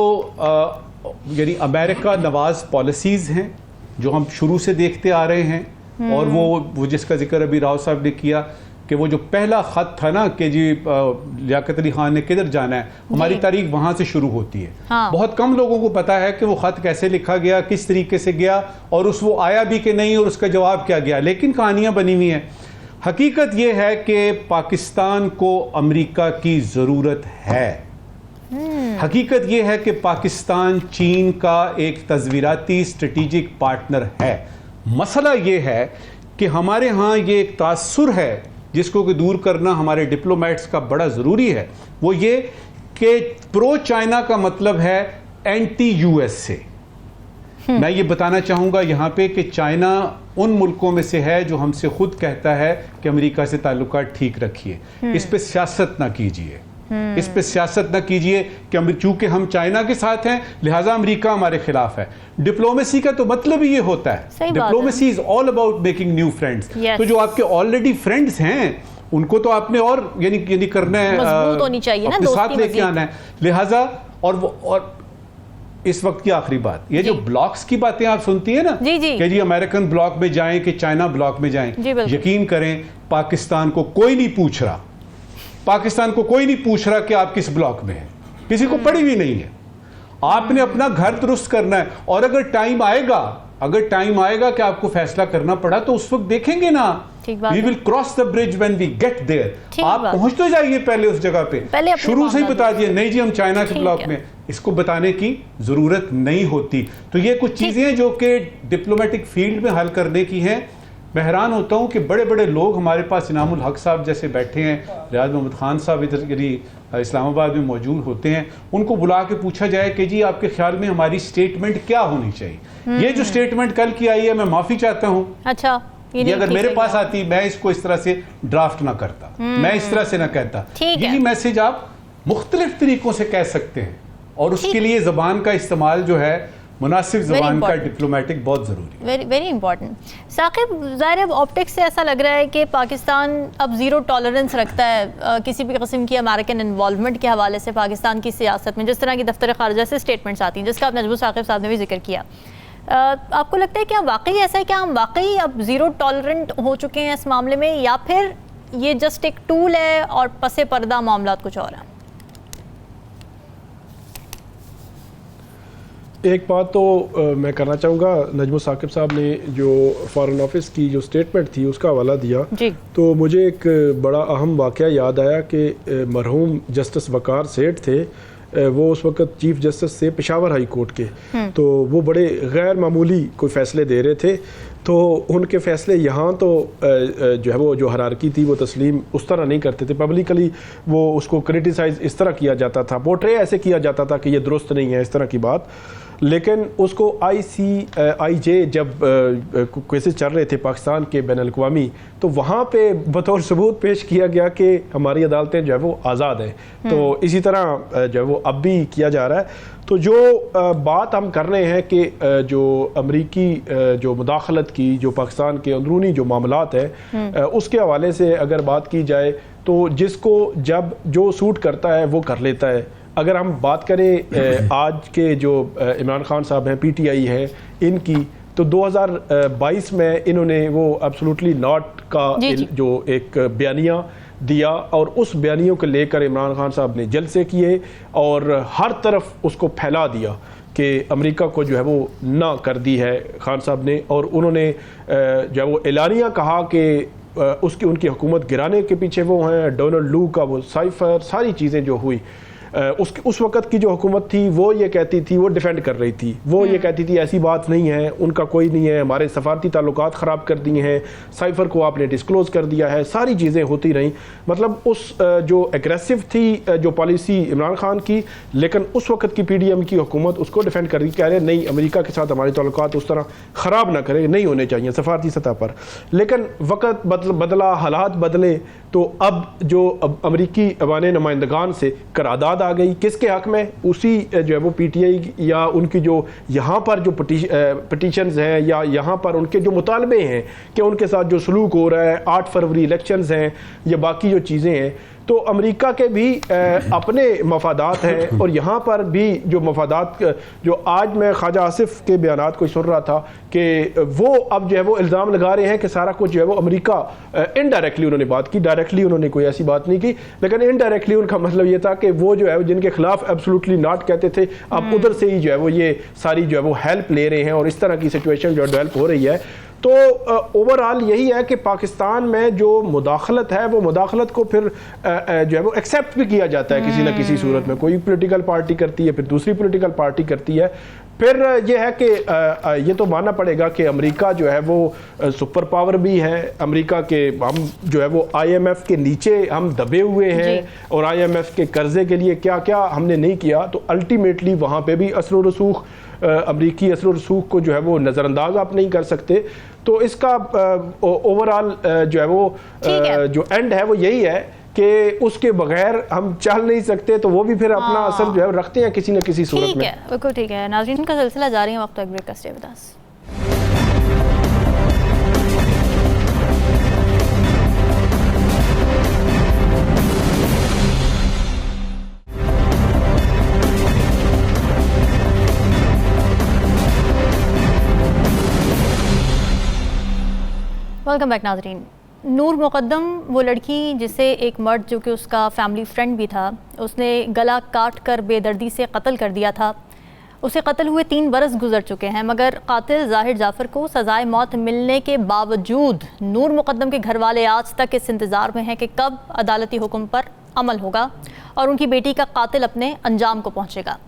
यानी अमेरिका नवाज पॉलिसीज हैं जो हम शुरू से देखते आ रहे हैं, और वो जिसका जिक्र अभी राव साहब ने किया कि वो जो पहला खत था ना कि जी लियाकत अली खान ने किधर जाना है, हमारी तारीख वहां से शुरू होती है। हाँ। बहुत कम लोगों को पता है कि वो खत कैसे लिखा गया, किस तरीके से गया, और वो आया भी कि नहीं और उसका जवाब क्या गया, लेकिन कहानियां बनी हुई हैं। हकीकत ये है कि पाकिस्तान को अमेरिका की जरूरत है। हकीकत यह है कि पाकिस्तान चीन का एक तस्वीराती स्ट्रेटेजिक पार्टनर है। मसला यह है कि हमारे यहाँ ये एक तासुर है जिसको कि दूर करना हमारे डिप्लोमेट्स का बड़ा ज़रूरी है। वो ये कि प्रो चाइना का मतलब है एंटी यूएस से। मैं ये बताना चाहूँगा यहाँ पे कि चाइना उन मुल्कों में से है जो हमसे खुद कहता है कि अमेरिका से ताल्लुकात ठीक रखिए, इस पे सियासत ना कीजिए, इस पे सियासत ना कीजिए कि चूंकि हम चाइना के साथ हैं लिहाजा अमेरिका हमारे खिलाफ है। डिप्लोमेसी का तो मतलब ही ये होता है, diplomacy is all about making new friends. तो जो आपके ऑलरेडी फ्रेंड्स हैं उनको तो आपने और यानी करना है, मजबूत होनी चाहिए ना, अपने साथ लेके आना है। लिहाजा और इस वक्त की आखिरी बात, ये जो ब्लॉक्स की बातें आप सुनती है ना कि जी अमेरिकन ब्लॉक में जाएं कि चाइना ब्लॉक में जाएं, यकीन करें पाकिस्तान को कोई नहीं पूछ रहा, पाकिस्तान को कोई नहीं पूछ रहा कि आप किस ब्लॉक में हैं, किसी को पड़ी भी नहीं है। आपने अपना घर दुरुस्त करना है, और अगर टाइम आएगा कि आपको फैसला करना पड़ा तो उस वक्त देखेंगे ना, we will cross the bridge when we get there. आप पहुंच तो जाइए पहले उस जगह पे, शुरू से ही बता दिए नहीं जी हम चाइना के ब्लॉक में, इसको बताने की जरूरत नहीं होती। तो ये कुछ चीजें जो कि डिप्लोमेटिक फील्ड में हल करने की हैं। मैं हैरान होता हूं कि बड़े बड़े लोग हमारे पास, इनामुल हक साहब जैसे बैठे हैं, रियाज मोहम्मद खान साहब इधर यानी इस्लामाबाद में मौजूद होते हैं, उनको बुला के पूछा जाए कि जी आपके ख्याल में हमारी स्टेटमेंट क्या होनी चाहिए। ये जो स्टेटमेंट कल की आई है, मैं माफी चाहता हूं, अच्छा ये अगर मेरे पास आती मैं इसको इस तरह से ड्राफ्ट ना करता, मैं इस तरह से ना कहता। यही मैसेज आप मुख्तलिफ तरीकों से कह सकते हैं, और उसके लिए जबान का इस्तेमाल जो है, मुनासिब ज़बान का डिप्लोमेटिक बहुत ज़रूरी है, वेरी इंपॉर्टेंट। साकिब, ज़ाहिर है ऑप्टिक्स से ऐसा लग रहा है कि पाकिस्तान अब ज़ीरो टॉलरेंस रखता है किसी भी किस्म की अमेरिकन इन्वॉल्वमेंट के हवाले से पाकिस्तान की सियासत में, जिस तरह की दफ्तर ख़ारजा से स्टेटमेंट्स आती हैं जिसका नजबुल साकिब साहब ने भी जिक्र किया। आपको लगता है क्या वाकई ऐसा है, क्या हम वाकई अब ज़ीरो टॉलरेंट हो चुके हैं इस मामले में, या फिर ये जस्ट एक टूल है और पसे पर्दा मामला कुछ और है? एक बात तो मैं करना चाहूँगा, नजमुल साकिब साहब ने जो फॉरेन ऑफिस की जो स्टेटमेंट थी उसका हवाला दिया जी। तो मुझे एक बड़ा अहम वाक़या याद आया कि मरहूम जस्टिस वकार सेठ थे, वो उस वक्त चीफ जस्टिस से पेशावर हाई कोर्ट के, तो वो बड़े गैर मामूली कोई फ़ैसले दे रहे थे। तो उनके फ़ैसले यहाँ तो जो है वो जो हरारकी थी वो तस्लीम उस तरह नहीं करते थे, पब्लिकली वो उसको क्रिटिसाइज़ इस तरह किया जाता था, पोर्ट्रे ऐसे किया जाता था कि ये दुरुस्त नहीं है, इस तरह की बात। लेकिन उसको ICIJ जब केसेस चल रहे थे पाकिस्तान के बैनुल-अक़वामी, तो वहाँ पे बतौर सबूत पेश किया गया कि हमारी अदालतें जो है वो आज़ाद हैं। तो इसी तरह जो है वो अब भी किया जा रहा है। तो जो बात हम कर रहे हैं कि जो अमरीकी जो मुदाखलत की जो पाकिस्तान के अंदरूनी जो मामलात है उसके हवाले से अगर बात की जाए तो जिसको जब जो सूट करता है वो कर लेता है। अगर हम बात करें आज के जो इमरान खान साहब हैं, PTI है इनकी, तो 2022 में इन्होंने वो एब्सोल्युटली नॉट का जो एक बयानिया दिया, और उस बयानियों को लेकर इमरान खान साहब ने जलसे किए और हर तरफ उसको फैला दिया कि अमेरिका को जो है वो ना कर दी है खान साहब ने। और उन्होंने जो है वो एलानिया कहा कि उनकी हुकूमत गिराने के पीछे वो हैं, डोनाल्ड लू का वो साइफर, सारी चीज़ें जो हुई। उस वक्त की जो हुकूमत थी वो ये कहती थी, वो डिफेंड कर रही थी, वो ये कहती थी ऐसी बात नहीं है, उनका कोई नहीं है, हमारे सफारती ताल्लुकात ख़राब कर दिए हैं, साइफर को आपने डिस्क्लोज कर दिया है, सारी चीज़ें होती रहीं। मतलब उस जो एग्रेसिव थी जो पॉलिसी इमरान खान की, लेकिन उस वक्त की PDM की हुकूमत उसको डिफेंड कर रही, कह रहे नहीं अमेरिका के साथ हमारे ताल्लुकात उस तरह ख़राब ना करें, नहीं होने चाहिए सफारती सतह पर। लेकिन वक्त बदला, हालात बदले, तो अब जो अमरीकी अवाने नुमाइंदगान से करारदाद आ गई किसके हक़ में, उसी जो है वो PTI या उनकी जो यहाँ पर जो पटिशन्स हैं या यहाँ पर उनके जो मुतालबे हैं कि उनके साथ जो सलूक हो रहा है, 8 फरवरी इलेक्शंस हैं या बाकी जो चीज़ें हैं, तो अमेरिका के भी अपने मफादात हैं और यहाँ पर भी जो मफादात, जो आज मैं ख्वाजा आसिफ के बयानात को सुन रहा था कि वो अब जो है वो इल्ज़ाम लगा रहे हैं कि सारा कुछ जो है वो अमेरिका, इनडायरेक्टली उन्होंने बात की, डायरेक्टली उन्होंने कोई ऐसी बात नहीं की, लेकिन इनडायरेक्टली उनका मतलब ये था कि वो जो है जिनके खिलाफ एब्सोल्युटली नॉट कहते थे, अब उधर से ही जो है वो ये सारी जो है वो हेल्प ले रहे हैं और इस तरह की सिचुएशन जो डेवलप हो रही है। तो ओवरऑल यही है कि पाकिस्तान में जो मुदाखलत है वो मुदाखलत को फिर जो है वो एक्सेप्ट भी किया जाता है किसी न किसी सूरत में, कोई पॉलिटिकल पार्टी करती है, फिर दूसरी पॉलिटिकल पार्टी करती है, फिर ये है कि ये तो मानना पड़ेगा कि अमेरिका जो है वो सुपर पावर भी है, अमेरिका के हम जो है वो IMF के नीचे हम दबे हुए हैं और IMF के कर्जे के लिए क्या क्या हमने नहीं किया, तो अल्टीमेटली वहाँ पे भी असर व रसूख, अमरीकी असर व रसूख को जो है वो नज़रअंदाज आप नहीं कर सकते। तो इसका ओवरऑल जो है वो जो एंड है वो यही है कि उसके बगैर हम चल नहीं सकते, तो वो भी फिर अपना असर जो है रखते हैं किसी न किसी सूरत में। बिल्कुल ठीक है। नाज़रीन का सिलसिला जारी है, वक्त ब्रेक का, stay with us. Welcome back नाज़रीन। नूर मुक़द्दम वो लड़की जिसे एक मर्द जो कि उसका फैमिली फ्रेंड भी था, उसने गला काट कर बेदर्दी से कत्ल कर दिया था। उसे कत्ल हुए 3 बरस गुजर चुके हैं, मगर कातिल ज़ाहिर जाफ़र को सज़ाए मौत मिलने के बावजूद नूर मुक़द्दम के घर वाले आज तक इस इंतज़ार में हैं कि कब अदालती हुक्म पर अमल होगा और उनकी बेटी का कातिल अपने अंजाम को पहुँचेगा।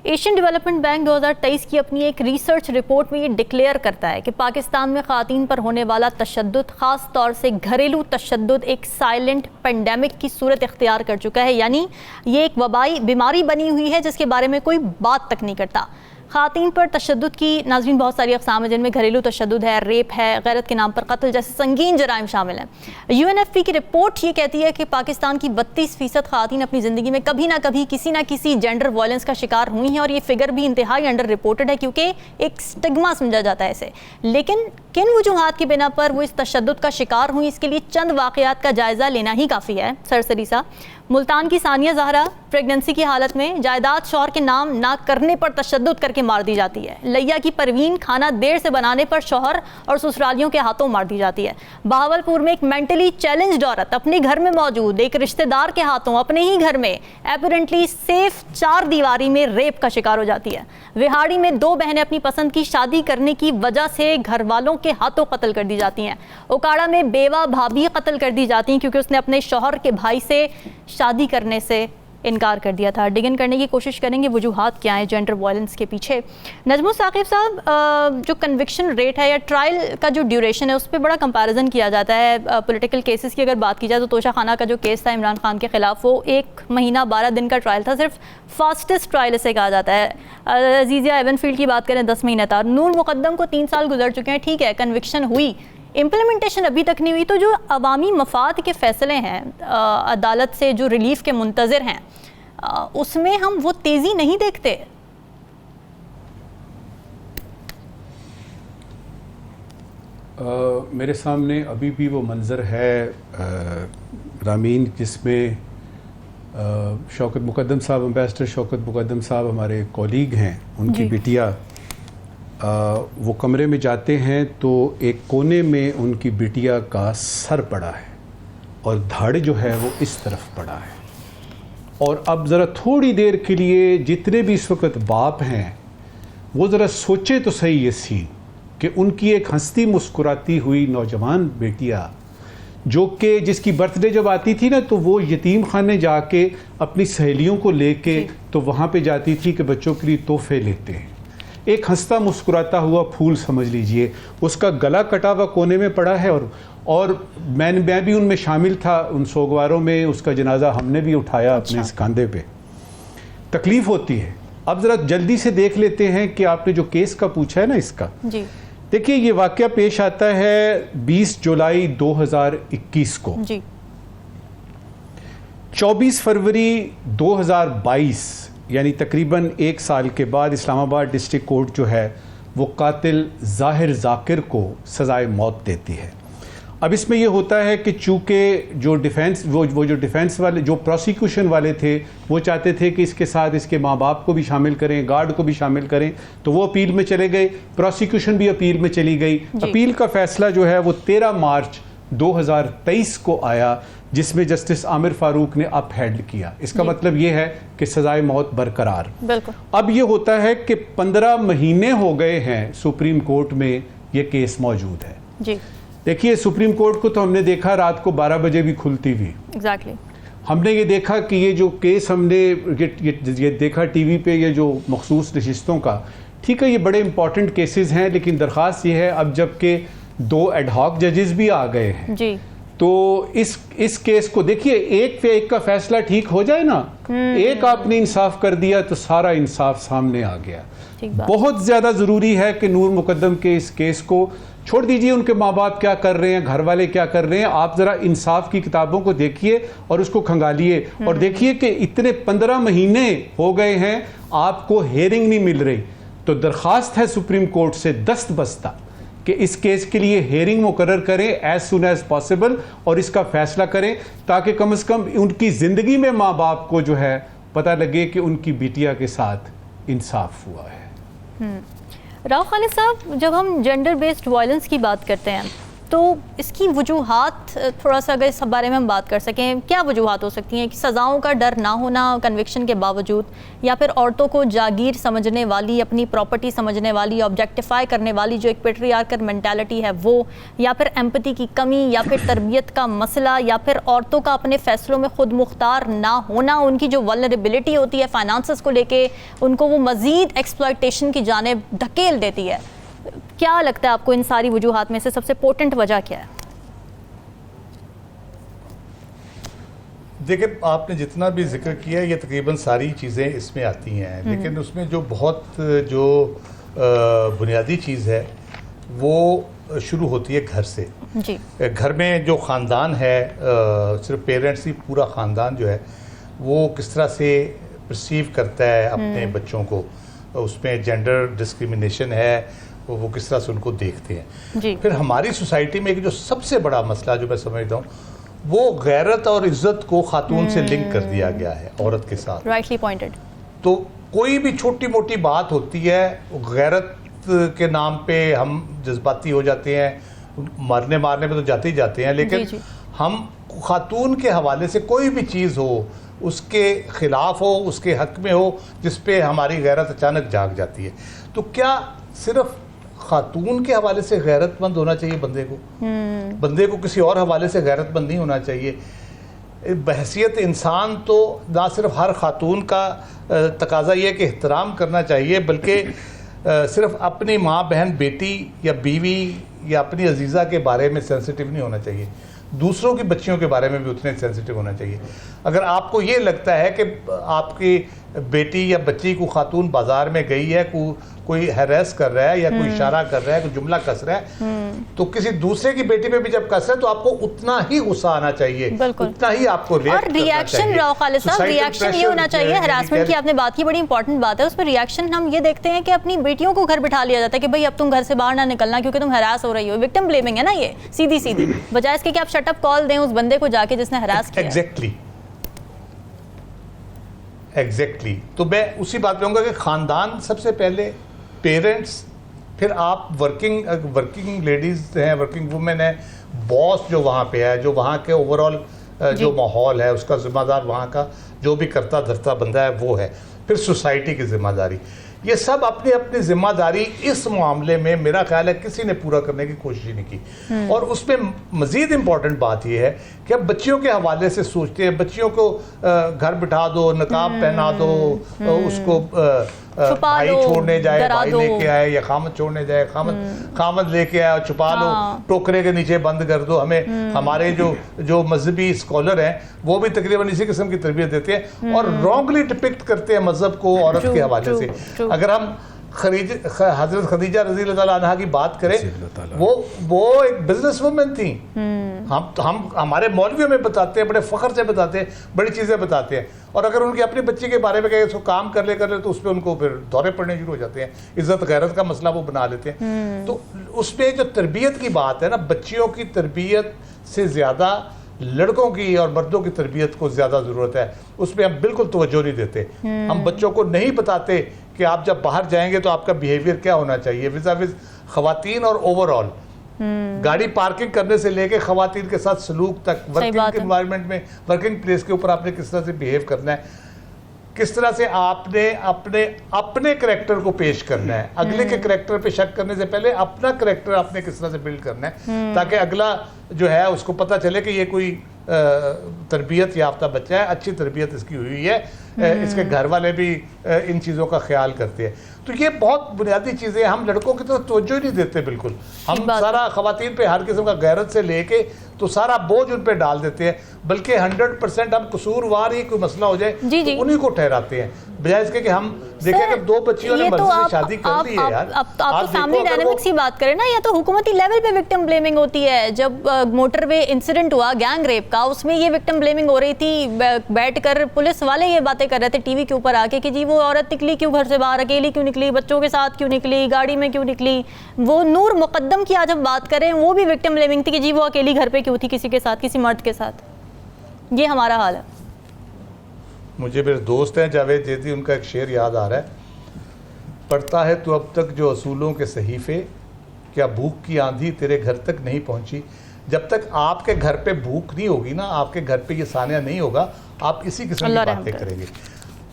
एशियन डेवलपमेंट बैंक 2023 की अपनी एक रिसर्च रिपोर्ट में ये डिक्लेयर करता है कि पाकिस्तान में ख़वातीन पर होने वाला तशद्दुद, ख़ास तौर से घरेलू तशद्दुद, एक साइलेंट पेंडेमिक की सूरत इख्तियार कर चुका है। यानी ये एक वबाई बीमारी बनी हुई है जिसके बारे में कोई बात तक नहीं करता। ख़वातीन पर तशद्दुद की नाज़रीन बहुत सारी अक़साम है, जिनमें घरेलू तशद्दुद है, रेप है, गैरत के नाम पर कत्ल जैसे संगीन जराइम शामिल हैं। UNFP की रिपोर्ट ये कहती है कि पाकिस्तान की 32% ख़वातीन अपनी ज़िंदगी में कभी ना कभी किसी ना किसी जेंडर वायलेंस का शिकार हुई हैं और ये फिगर भी इंतहाई अंडर रिपोर्टेड है क्योंकि एक स्टिग्मा समझा जाता है इसे। लेकिन किन वजूहात की बिना पर वो इस तशद्दुद का शिकार हुई, इसके लिए चंद वाक़यात का जायज़ा लेना ही काफ़ी है। सरसरी सा मुल्तान की सानिया ज़हरा प्रेगनेंसी की हालत में जायदाद शौहर के नाम ना करने पर तशद्दुद करके मार दी जाती है। लिया की परवीन खाना देर से बनाने पर शौहर और ससुरालियों के हाथों मार दी जाती है। बहावलपुर में एक मेंटली चैलेंज्ड औरत अपने घर में मौजूद एक रिश्तेदार के हाथों अपने ही घर में एपरेंटली सेफ 4 दीवारी में रेप का शिकार हो जाती है। विहाड़ी में 2 बहनें अपनी पसंद की शादी करने की वजह से घर वालों के हाथों कत्ल कर दी जाती हैं। उकाड़ा में बेवा भाभी कत्ल कर दी जाती हैं क्योंकि उसने अपने शौहर के भाई से शादी करने से इनकार कर दिया था। डिगन करने की कोशिश करेंगे वजूहात क्या हैं जेंडर वायलेंस के पीछे। नजमुल साकिब साहब, जो कन्विक्शन रेट है या ट्रायल का जो ड्यूरेशन है उस पर बड़ा कंपैरिजन किया जाता है। पॉलिटिकल केसेस की अगर बात की जाए तो तोशा खाना का जो केस था इमरान खान के खिलाफ, वो 1 महीना 12 दिन का ट्रायल था, सिर्फ फास्टेस्ट ट्रायल इसे कहा जाता है। अजीज़िया एवनफील्ड की बात करें 10 महीने था। नूर मुक़द्दम को 3 साल गुजर चुके हैं, ठीक है, कन्विक्शन हुई, इम्प्लीमेंटेशन अभी तक नहीं हुई। तो जो अवामी मफाद के फ़ैसले हैं, अदालत से जो रिलीफ के मुंतज़िर हैं, उसमें हम वो तेज़ी नहीं देखते। मेरे सामने अभी भी वो मंज़र है रामीन, जिसमें शौकत मुक़द्दम साहब, एम्बेसडर शौकत मुक़द्दम साहब हमारे कॉलीग हैं, उनकी बिटिया वो कमरे में जाते हैं तो एक कोने में उनकी बिटिया का सर पड़ा है और धड़ जो है वो इस तरफ पड़ा है। और अब ज़रा थोड़ी देर के लिए जितने भी इस वक्त बाप हैं वो ज़रा सोचे तो सही ये सीन कि उनकी एक हंसती मुस्कुराती हुई नौजवान बेटिया जो कि जिसकी बर्थडे जब आती थी ना, तो वो यतीम खाने जाके अपनी सहेलियों को लेके तो वहाँ पे जाती थी कि बच्चों के लिए तोहफे लेते हैं। एक हंसता मुस्कुराता हुआ फूल समझ लीजिए, उसका गला कटा हुआ कोने में पड़ा है, और मैं भी उनमें शामिल था, उन सोगवारों में। उसका जनाजा हमने भी उठाया अपने इस कंधे पे। तकलीफ होती है। अब ज़रा जल्दी से देख लेते हैं कि आपने जो केस का पूछा है ना, इसका जी देखिए, ये वाक़या पेश आता है 20 जुलाई 2021 को। जी 24 फरवरी 2022 यानी तकरीबन 1 साल के बाद इस्लामाबाद डिस्ट्रिक्ट कोर्ट जो है वो कातिल ज़ाहिर ज़ाकिर को सज़ाए मौत देती है। अब इसमें ये होता है कि चूँकि जो डिफेंस वो जो डिफेंस वाले, जो प्रोसिक्यूशन वाले थे, वो चाहते थे कि इसके साथ इसके माँ बाप को भी शामिल करें, गार्ड को भी शामिल करें, तो वो अपील में चले गए, प्रोसिक्यूशन भी अपील में चली गई। अपील का फैसला जो है वो 13 मार्च 2023 को आया, जिसमें जस्टिस आमिर फारूक ने अपहेल्ड किया। इसका मतलब ये है कि सजाए मौत बरकरार। बिल्कुल। अब ये होता है कि 15 महीने हो गए हैं सुप्रीम कोर्ट में ये केस मौजूद है। जी देखिए, सुप्रीम कोर्ट को तो हमने देखा रात को 12 बजे भी खुलती हुई। एग्जैक्टली। हमने ये देखा कि ये जो केस हमने ये देखा टीवी पे, ये जो मखसूस नशिस्तों का, ठीक है, ये बड़े इंपॉर्टेंट केसेस हैं, लेकिन दरख्वास्त ये है अब जबकि 2 एडहॉक जजेस भी आ गए हैं जी, तो इस केस को देखिए, एक पे एक का फैसला ठीक हो जाए ना, एक आपने इंसाफ कर दिया तो सारा इंसाफ सामने आ गया। बहुत ज्यादा जरूरी है कि नूर मुकद्दम के इस केस को छोड़ दीजिए, उनके माँ बाप क्या कर रहे हैं, घर वाले क्या कर रहे हैं, आप जरा इंसाफ की किताबों को देखिए और उसको खंगालिए और देखिए कि इतने 15 महीने हो गए हैं, आपको हेयरिंग नहीं मिल रही। तो दरख्वास्त है सुप्रीम कोर्ट से दस्त बस्ता कि इस केस के लिए हेयरिंग मुकर्रर करें एज सुन एज पॉसिबल और इसका फैसला करें, ताकि कम से कम उनकी जिंदगी में माँ बाप को जो है पता लगे कि उनकी बिटिया के साथ इंसाफ हुआ है। राव खालिद साहब, जब हम जेंडर बेस्ड वायलेंस की बात करते हैं तो इसकी वजूहात थोड़ा सा अगर इस बारे में हम बात कर सकें, क्या वजूहात हो सकती हैं कि सज़ाओं का डर ना होना कन्विक्शन के बावजूद, या फिर औरतों को जागीर समझने वाली, अपनी प्रॉपर्टी समझने वाली, ऑब्जेक्टिफाई करने वाली जो एक पेट्रियार्कल मेंटालिटी है वो, या फिर एम्पैथी की कमी, या फिर तरबियत का मसला, या फिर औरतों का अपने फ़ैसलों में खुद मुख्तार ना होना, उनकी जो वल्नरेबिलिटी होती है फाइनेंसेस को लेके, उनको वो मज़ीद एक्सप्लॉयटेशन की जानिब धकेल देती है। क्या लगता है आपको इन सारी वजूहात में से सबसे पोटेंट वजह क्या है? देखिए, आपने जितना भी जिक्र किया ये तकरीबन सारी चीज़ें इसमें आती हैं, लेकिन उसमें जो बहुत जो बुनियादी चीज़ है वो शुरू होती है घर से। जी। घर में जो ख़ानदान है, सिर्फ पेरेंट्स ही, पूरा ख़ानदान जो है वो किस तरह से परसीव करता है अपने बच्चों को, उसमें जेंडर डिस्क्रिमिनेशन है, वो किस तरह से उनको देखते हैं। जी। फिर हमारी सोसाइटी में एक जो सबसे बड़ा मसला जो मैं समझता हूँ, वो गैरत और इज्जत को खातून से लिंक कर दिया गया है औरत के साथ। Rightly pointed. तो कोई भी छोटी मोटी बात होती है, गैरत के नाम पे हम जज्बाती हो जाते हैं, मारने में तो जाते ही जाते हैं, लेकिन जी। हम खातून के हवाले से कोई भी चीज़ हो, उसके खिलाफ हो, उसके हक में हो, जिस पे हमारी गैरत अचानक जाग जाती है। तो क्या सिर्फ खातून के हवाले से गैरतमंद होना चाहिए बंदे को किसी और हवाले से गैरतमंद नहीं होना चाहिए? बहसियत इंसान तो ना सिर्फ हर खातून का तकाजा ये कि एहतराम करना चाहिए, बल्कि सिर्फ अपनी माँ, बहन, बेटी या बीवी या अपनी अजीज़ा के बारे में सेंसिटिव नहीं होना चाहिए, दूसरों की बच्चियों के बारे में भी उतने सेंसिटिव होना चाहिए। अगर आपको ये लगता है कि आपकी बेटी या बच्ची को खातून बाजार में गई है, कोई हैरेस कर रहा है या कोई इशारा कर रहा है, कोई जुमला कस रहा है, तो किसी दूसरे की बेटी पे भी जब कस रहा है तो आपको उतना ही गुस्सा आना चाहिए, उतना ही आपको रिएक्शन। राव खालिद साहब, रिएक्शन ये होना चाहिए। हरासमेंट की आपने बात की, बड़ी इंपॉर्टेंट बात है। उसमें रिएक्शन हम ये देखते हैं कि अपनी बेटियों को घर बिठा लिया जाता है कि भाई अब तुम घर से बाहर ना निकलना क्योंकि तुम हरास हो रही हो। विक्टिम ब्लेमिंग है ना ये, सीधी बजाय इसके कि आप शटअप कॉल दें उस बंदे को जाके जिसने हरास किया। एग्जैक्टली। तो मैं उसी बात पे कहूँगा कि ख़ानदान सबसे पहले, पेरेंट्स, फिर आप वर्किंग लेडीज़ हैं, वर्किंग वुमेन है, बॉस जो वहाँ पे है, जो वहाँ के ओवरऑल जो माहौल है उसका ज़िम्मेदार, वहाँ का जो भी करता धरता बंदा है वो है, फिर सोसाइटी की जिम्मेदारी। ये सब अपनी अपनी जिम्मेदारी इस मामले में मेरा ख्याल है किसी ने पूरा करने की कोशिश ही नहीं की। और उसमें मजीद इम्पॉर्टेंट बात यह है कि अब बच्चियों के हवाले से सोचते हैं, बच्चियों को घर बिठा दो, नकाब पहना दो, उसको भाई छोड़ने जाए भाई लेके आए, या खामद छोड़ने जाए खामद लेके आए, छुपा लो, टोकरे के नीचे बंद कर दो। हमें हमारे जो मजहबी स्कॉलर हैं वो भी तकरीबन इसी किस्म की तरबियत देते हैं और रॉन्गली डिपिक्ट करते हैं मजहब को औरत के हवाले से। अगर हम हजरत खदीजा रज़ी अल्लाह ताला अन्हा की बात करें, वो एक बिजनेस वुमन थी। हम हमारे मौलवियों में बताते हैं, बड़े फख्र से बताते हैं, बड़ी चीज़ें बताते हैं। और अगर उनके अपने बच्चे के बारे में कहें इसको काम कर ले तो उस पर उनको फिर दौरे पड़ने शुरू हो जाते हैं, इज्जत गैरत का मसला वो बना लेते हैं। तो उसमें जो तरबियत की बात है ना, बच्चियों की तरबियत से ज़्यादा लड़कों की और मर्दों की तरबियत को ज़्यादा ज़रूरत है, उसमें हम बिल्कुल तवज्जो नहीं देते। हम बच्चों को नहीं बताते कि आप जब बाहर जाएंगे तो आपका बिहेवियर क्या होना चाहिए विज़ा विज़ ख़वातीन और ओवरऑल। गाड़ी पार्किंग करने से लेके ख़वातीन के साथ सलूक तक, वर्किंग एनवायरनमेंट में, वर्किंग प्लेस के ऊपर आपने किस तरह से बिहेव करना है, किस तरह से आपने अपने करैक्टर को पेश करना है। अगले के करैक्टर पे शक करने से पहले अपना करैक्टर आपने किस तरह से बिल्ड करना है, ताकि अगला जो है उसको पता चले कि ये कोई तरबियत याफ्ता बच्चा है, अच्छी तरबियत इसकी हुई है, इसके घर वाले भी इन चीज़ों का ख्याल करते हैं। तो ये बहुत बुनियादी चीज़ें हम लड़कों की तरफ तवज्जो ही नहीं देते बिल्कुल। हम सारा ख़वातीन पे हर किस्म का गैरत से लेके तो सारा बोझ उन पे डाल देते हैं, बल्कि 100% हम कसूरवार ही कोई मसला हो जाए तो उन्हीं को ठहराते हैं, बजाय इसके कि हम देखें अगर दो बच्चियों ने मर्जी से शादी कर ली है यार। आप तो फैमिली डायनामिक्स की बात करें ना, या तो हुकूमती लेवल पे विक्टिम ब्लेमिंग होती है। जब मोटरवे इंसिडेंट हुआ गैंग रेप का, उसमें ये विक्टिम ब्लेमिंग हो रही थी, बैठकर पुलिस वाले ये बातें कर रहे थे टीवी के ऊपर आके कि जी वो औरत निकली क्यों घर से बाहर, अकेली क्यों निकली, बच्चों के साथ क्यों निकली, गाड़ी में क्यों निकली। वो नूर मुकद्दम की आज हम बात करें, वो भी विक्टिम ब्लेमिंग थी कि जी वो अकेली घर पे क्यों थी किसी के साथ, किसी मर्द के साथ। ये हमारा हाल है। मुझे मेरे दोस्त हैं जावेद जैदी, उनका एक शेर याद आ रहा है, पढ़ता है तो अब तक जो असूलों के सहीफे, क्या भूख की आंधी तेरे घर तक नहीं पहुंची। जब तक आपके घर पे भूख नहीं होगी ना, आपके घर पे ये सानिया नहीं होगा, आप इसी किस्म की बातें करेंगे।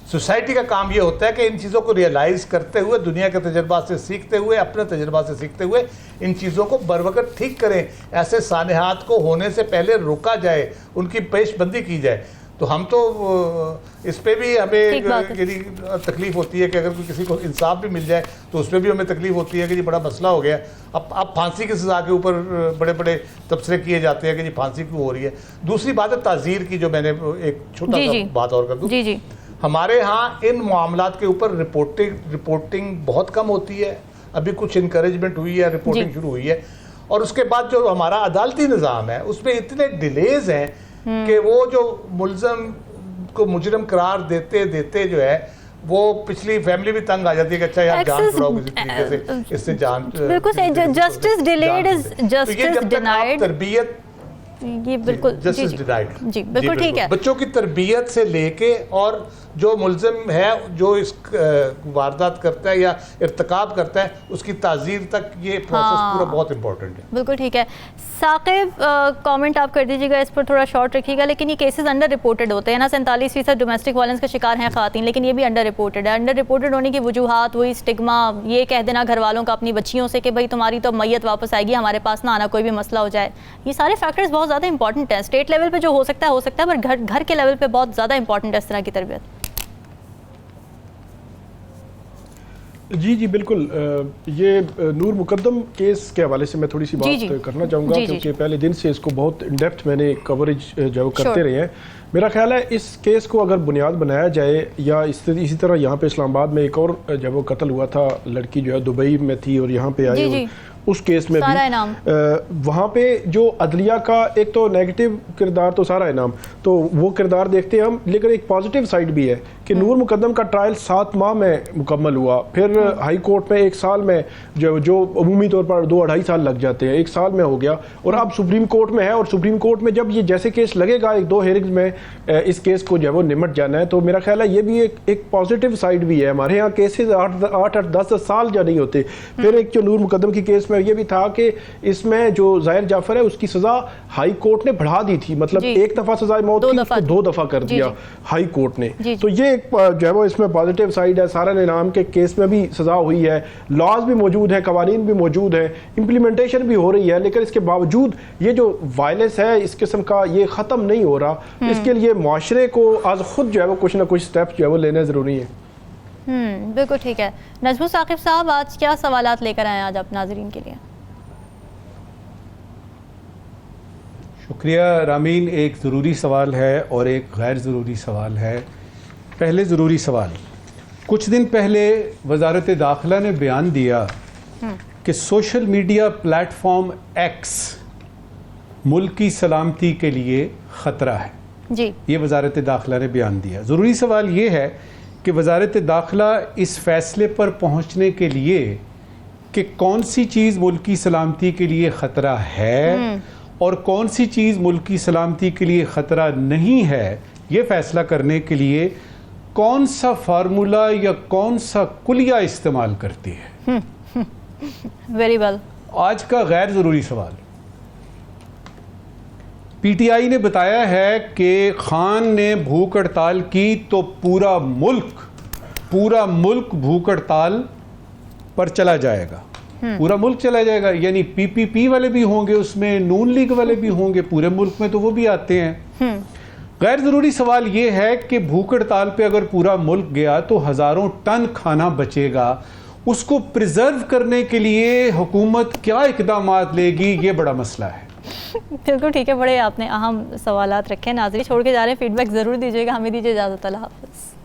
सोसाइटी का काम ये होता है कि इन चीज़ों को रियलाइज़ करते हुए, दुनिया के तजर्बा से सीखते हुए, अपने तजर्बा से सीखते हुए इन चीज़ों को बर वक्त ठीक करें। ऐसे सानिहात को होने से पहले रोका जाए, उनकी पेशबंदी की जाए। तो हम तो इस पे भी हमें तकलीफ होती है कि अगर किसी को इंसाफ भी मिल जाए तो उस पर भी हमें तकलीफ होती है कि जी बड़ा मसला हो गया। अब फांसी की सज़ा के ऊपर बड़े बड़े तबसरे किए जाते हैं कि जी फांसी क्यों हो रही है। दूसरी बात है ताज़ीर की, जो मैंने एक छोटा सा बात और कर दूँ। हमारे यहाँ इन मामलात के ऊपर रिपोर्टिंग बहुत कम होती है। अभी कुछ इनकरेजमेंट हुई है, रिपोर्टिंग शुरू हुई है, और उसके बाद जो हमारा अदालती निज़ाम है उसमें इतने डिलेज हैं कि वो जो मुलज़म को मुजरम करार देते देते जो है वो पिछली फैमिली भी तंग आ जाती है कि अच्छा यार जान छुड़ाओ किसी तरीके से, इससे जान बिल्कुल justice delayed is justice denied. तरबियत ये बिल्कुल जस्टिस डिनाइड, जी बिल्कुल ठीक है। बच्चों की तरबियत से लेके और जो मुल्ज़िम है, जो इस वारदात करता है या इर्तिकाब करता है, उसकी ताज़ीर तक ये प्रोसेस पूरा बहुत इंपॉर्टेंट है। बिल्कुल ठीक है। साकिब कमेंट आप कर दीजिएगा, इस पर थोड़ा शॉर्ट रखिएगा। लेकिन ये केसेस अंडर रिपोर्टेड होते हैं ना, 47% डोमेस्टिक वायलेंस का शिकार हैं ख़वातीन, लेकिन ये भी अंडर रिपोर्टेड है। अंडर रिपोर्टेड होने की वजूहात वही स्टिग्मा, ये कह देना घर वालों का अपनी बच्चियों से कि भाई तुम्हारी तो मैयत वापस आएगी, हमारे पास ना आना, कोई भी मसला हो जाए। ये सारे फैक्टर्स बहुत ज़्यादा इंपॉर्टेंट हैं। स्टेट लेवल पर जो हो सकता है, पर घर के लेवल पर बहुत ज़्यादा इंपॉर्टेंट है इस तरह की तरबियत। जी बिल्कुल। ये नूर मुकद्दम केस के हवाले से मैं थोड़ी सी बात करना चाहूँगा, क्योंकि पहले दिन से इसको बहुत इन डेप्थ मैंने कवरेज जो करते रहे हैं। मेरा ख्याल है इस केस को अगर बुनियाद बनाया जाए, या इसी तरह यहाँ पे इस्लामाबाद में एक और जब वो कत्ल हुआ था, लड़की जो है दुबई में थी और यहाँ पे आई, उस केस में भी वहाँ पे जो अदलिया का एक तो नेगेटिव किरदार तो सारा इनाम, तो वो किरदार देखते हैं हम, लेकिन एक पॉजिटिव साइड भी है कि नूर मुकद्दम का ट्रायल 7 माह में मुकम्मल हुआ। फिर हाई कोर्ट में 1 साल में, जो अमूमी तौर पर 2-2.5 साल लग जाते हैं, 1 साल में हो गया, और अब सुप्रीम कोर्ट में है। और सुप्रीम कोर्ट में जब ये जैसे केस लगेगा 1-2 हेयरिंग्स में इस केस को जो है वो निमट जाना है, तो मेरा ख्याल है ये भी एक पॉजिटिव साइड भी है। हमारे यहाँ केसेज 8-10 साल जो नहीं होते। फिर एक जो नूर मुकद्दम की केस में ये भी था कि इसमें जो ज़ाहिर जाफर है उसकी सज़ा हाई कोर्ट ने बढ़ा दी थी, मतलब 1 दफ़ा सज़ाए मौत थी, उसको 2 दफ़ा कर दिया हाई कोर्ट ने। तो ये एक जो है वो इसमें पॉजिटिव साइड है, सारा इनाम के केस में भी सज़ा हुई है, लॉज भी मौजूद हैं, कवानीन भी मौजूद हैं, इम्प्लीमेंटेशन भी हो रही है, लेकिन इसके बावजूद ये जो वायलेंस है इस किस्म का ये ख़त्म नहीं हो रहा। इसके लिए माशरे को आज खुद जो है वो कुछ ना कुछ स्टेप्स जो है वो लेने ज़रूरी है। बिल्कुल ठीक है। नजमू साकिब साहब, आज क्या सवालात लेकर आए आज आप नाजरीन के लिए? शुक्रिया रामीन। एक ज़रूरी सवाल है और एक गैर ज़रूरी सवाल है। पहले ज़रूरी सवाल, कुछ दिन पहले वजारत दाखिला ने बयान दिया कि सोशल मीडिया प्लेटफॉर्म एक्स मुल्क की सलामती के लिए ख़तरा है जी। ये वजारत दाखिला ने बयान दिया। ज़रूरी सवाल ये है कि वजारत दाखिला इस फैसले पर पहुँचने के लिए कि कौन सी चीज़ मुल्क की सलामती के लिए ख़तरा है और कौन सी चीज़ मुल्क की सलामती के लिए ख़तरा नहीं है, ये फ़ैसला करने के लिए कौन सा फार्मूला या कौन सा कुलिया इस्तेमाल करती है। Very well. आज का गैर ज़रूरी सवाल, पीटीआई ने बताया है कि खान ने भूख हड़ताल की तो पूरा मुल्क भूख हड़ताल पर चला जाएगा, पूरा मुल्क चला जाएगा, यानी पीपीपी वाले भी होंगे उसमें, नून लीग वाले भी होंगे, पूरे मुल्क में तो वो भी आते हैं। गैर ज़रूरी सवाल ये है कि भूख हड़ताल पे अगर पूरा मुल्क गया तो हज़ारों टन खाना बचेगा, उसको प्रिजर्व करने के लिए हुकूमत क्या इक़दामात लेगी, ये बड़ा मसला है। बिल्कुल ठीक है, बड़े आपने अहम सवालात रखे। नाज़रीन छोड़ के जा रहे हैं, फीडबैक ज़रूर दीजिएगा। हमें दीजिए इजाज़त, अल्लाह हाफ़िज़।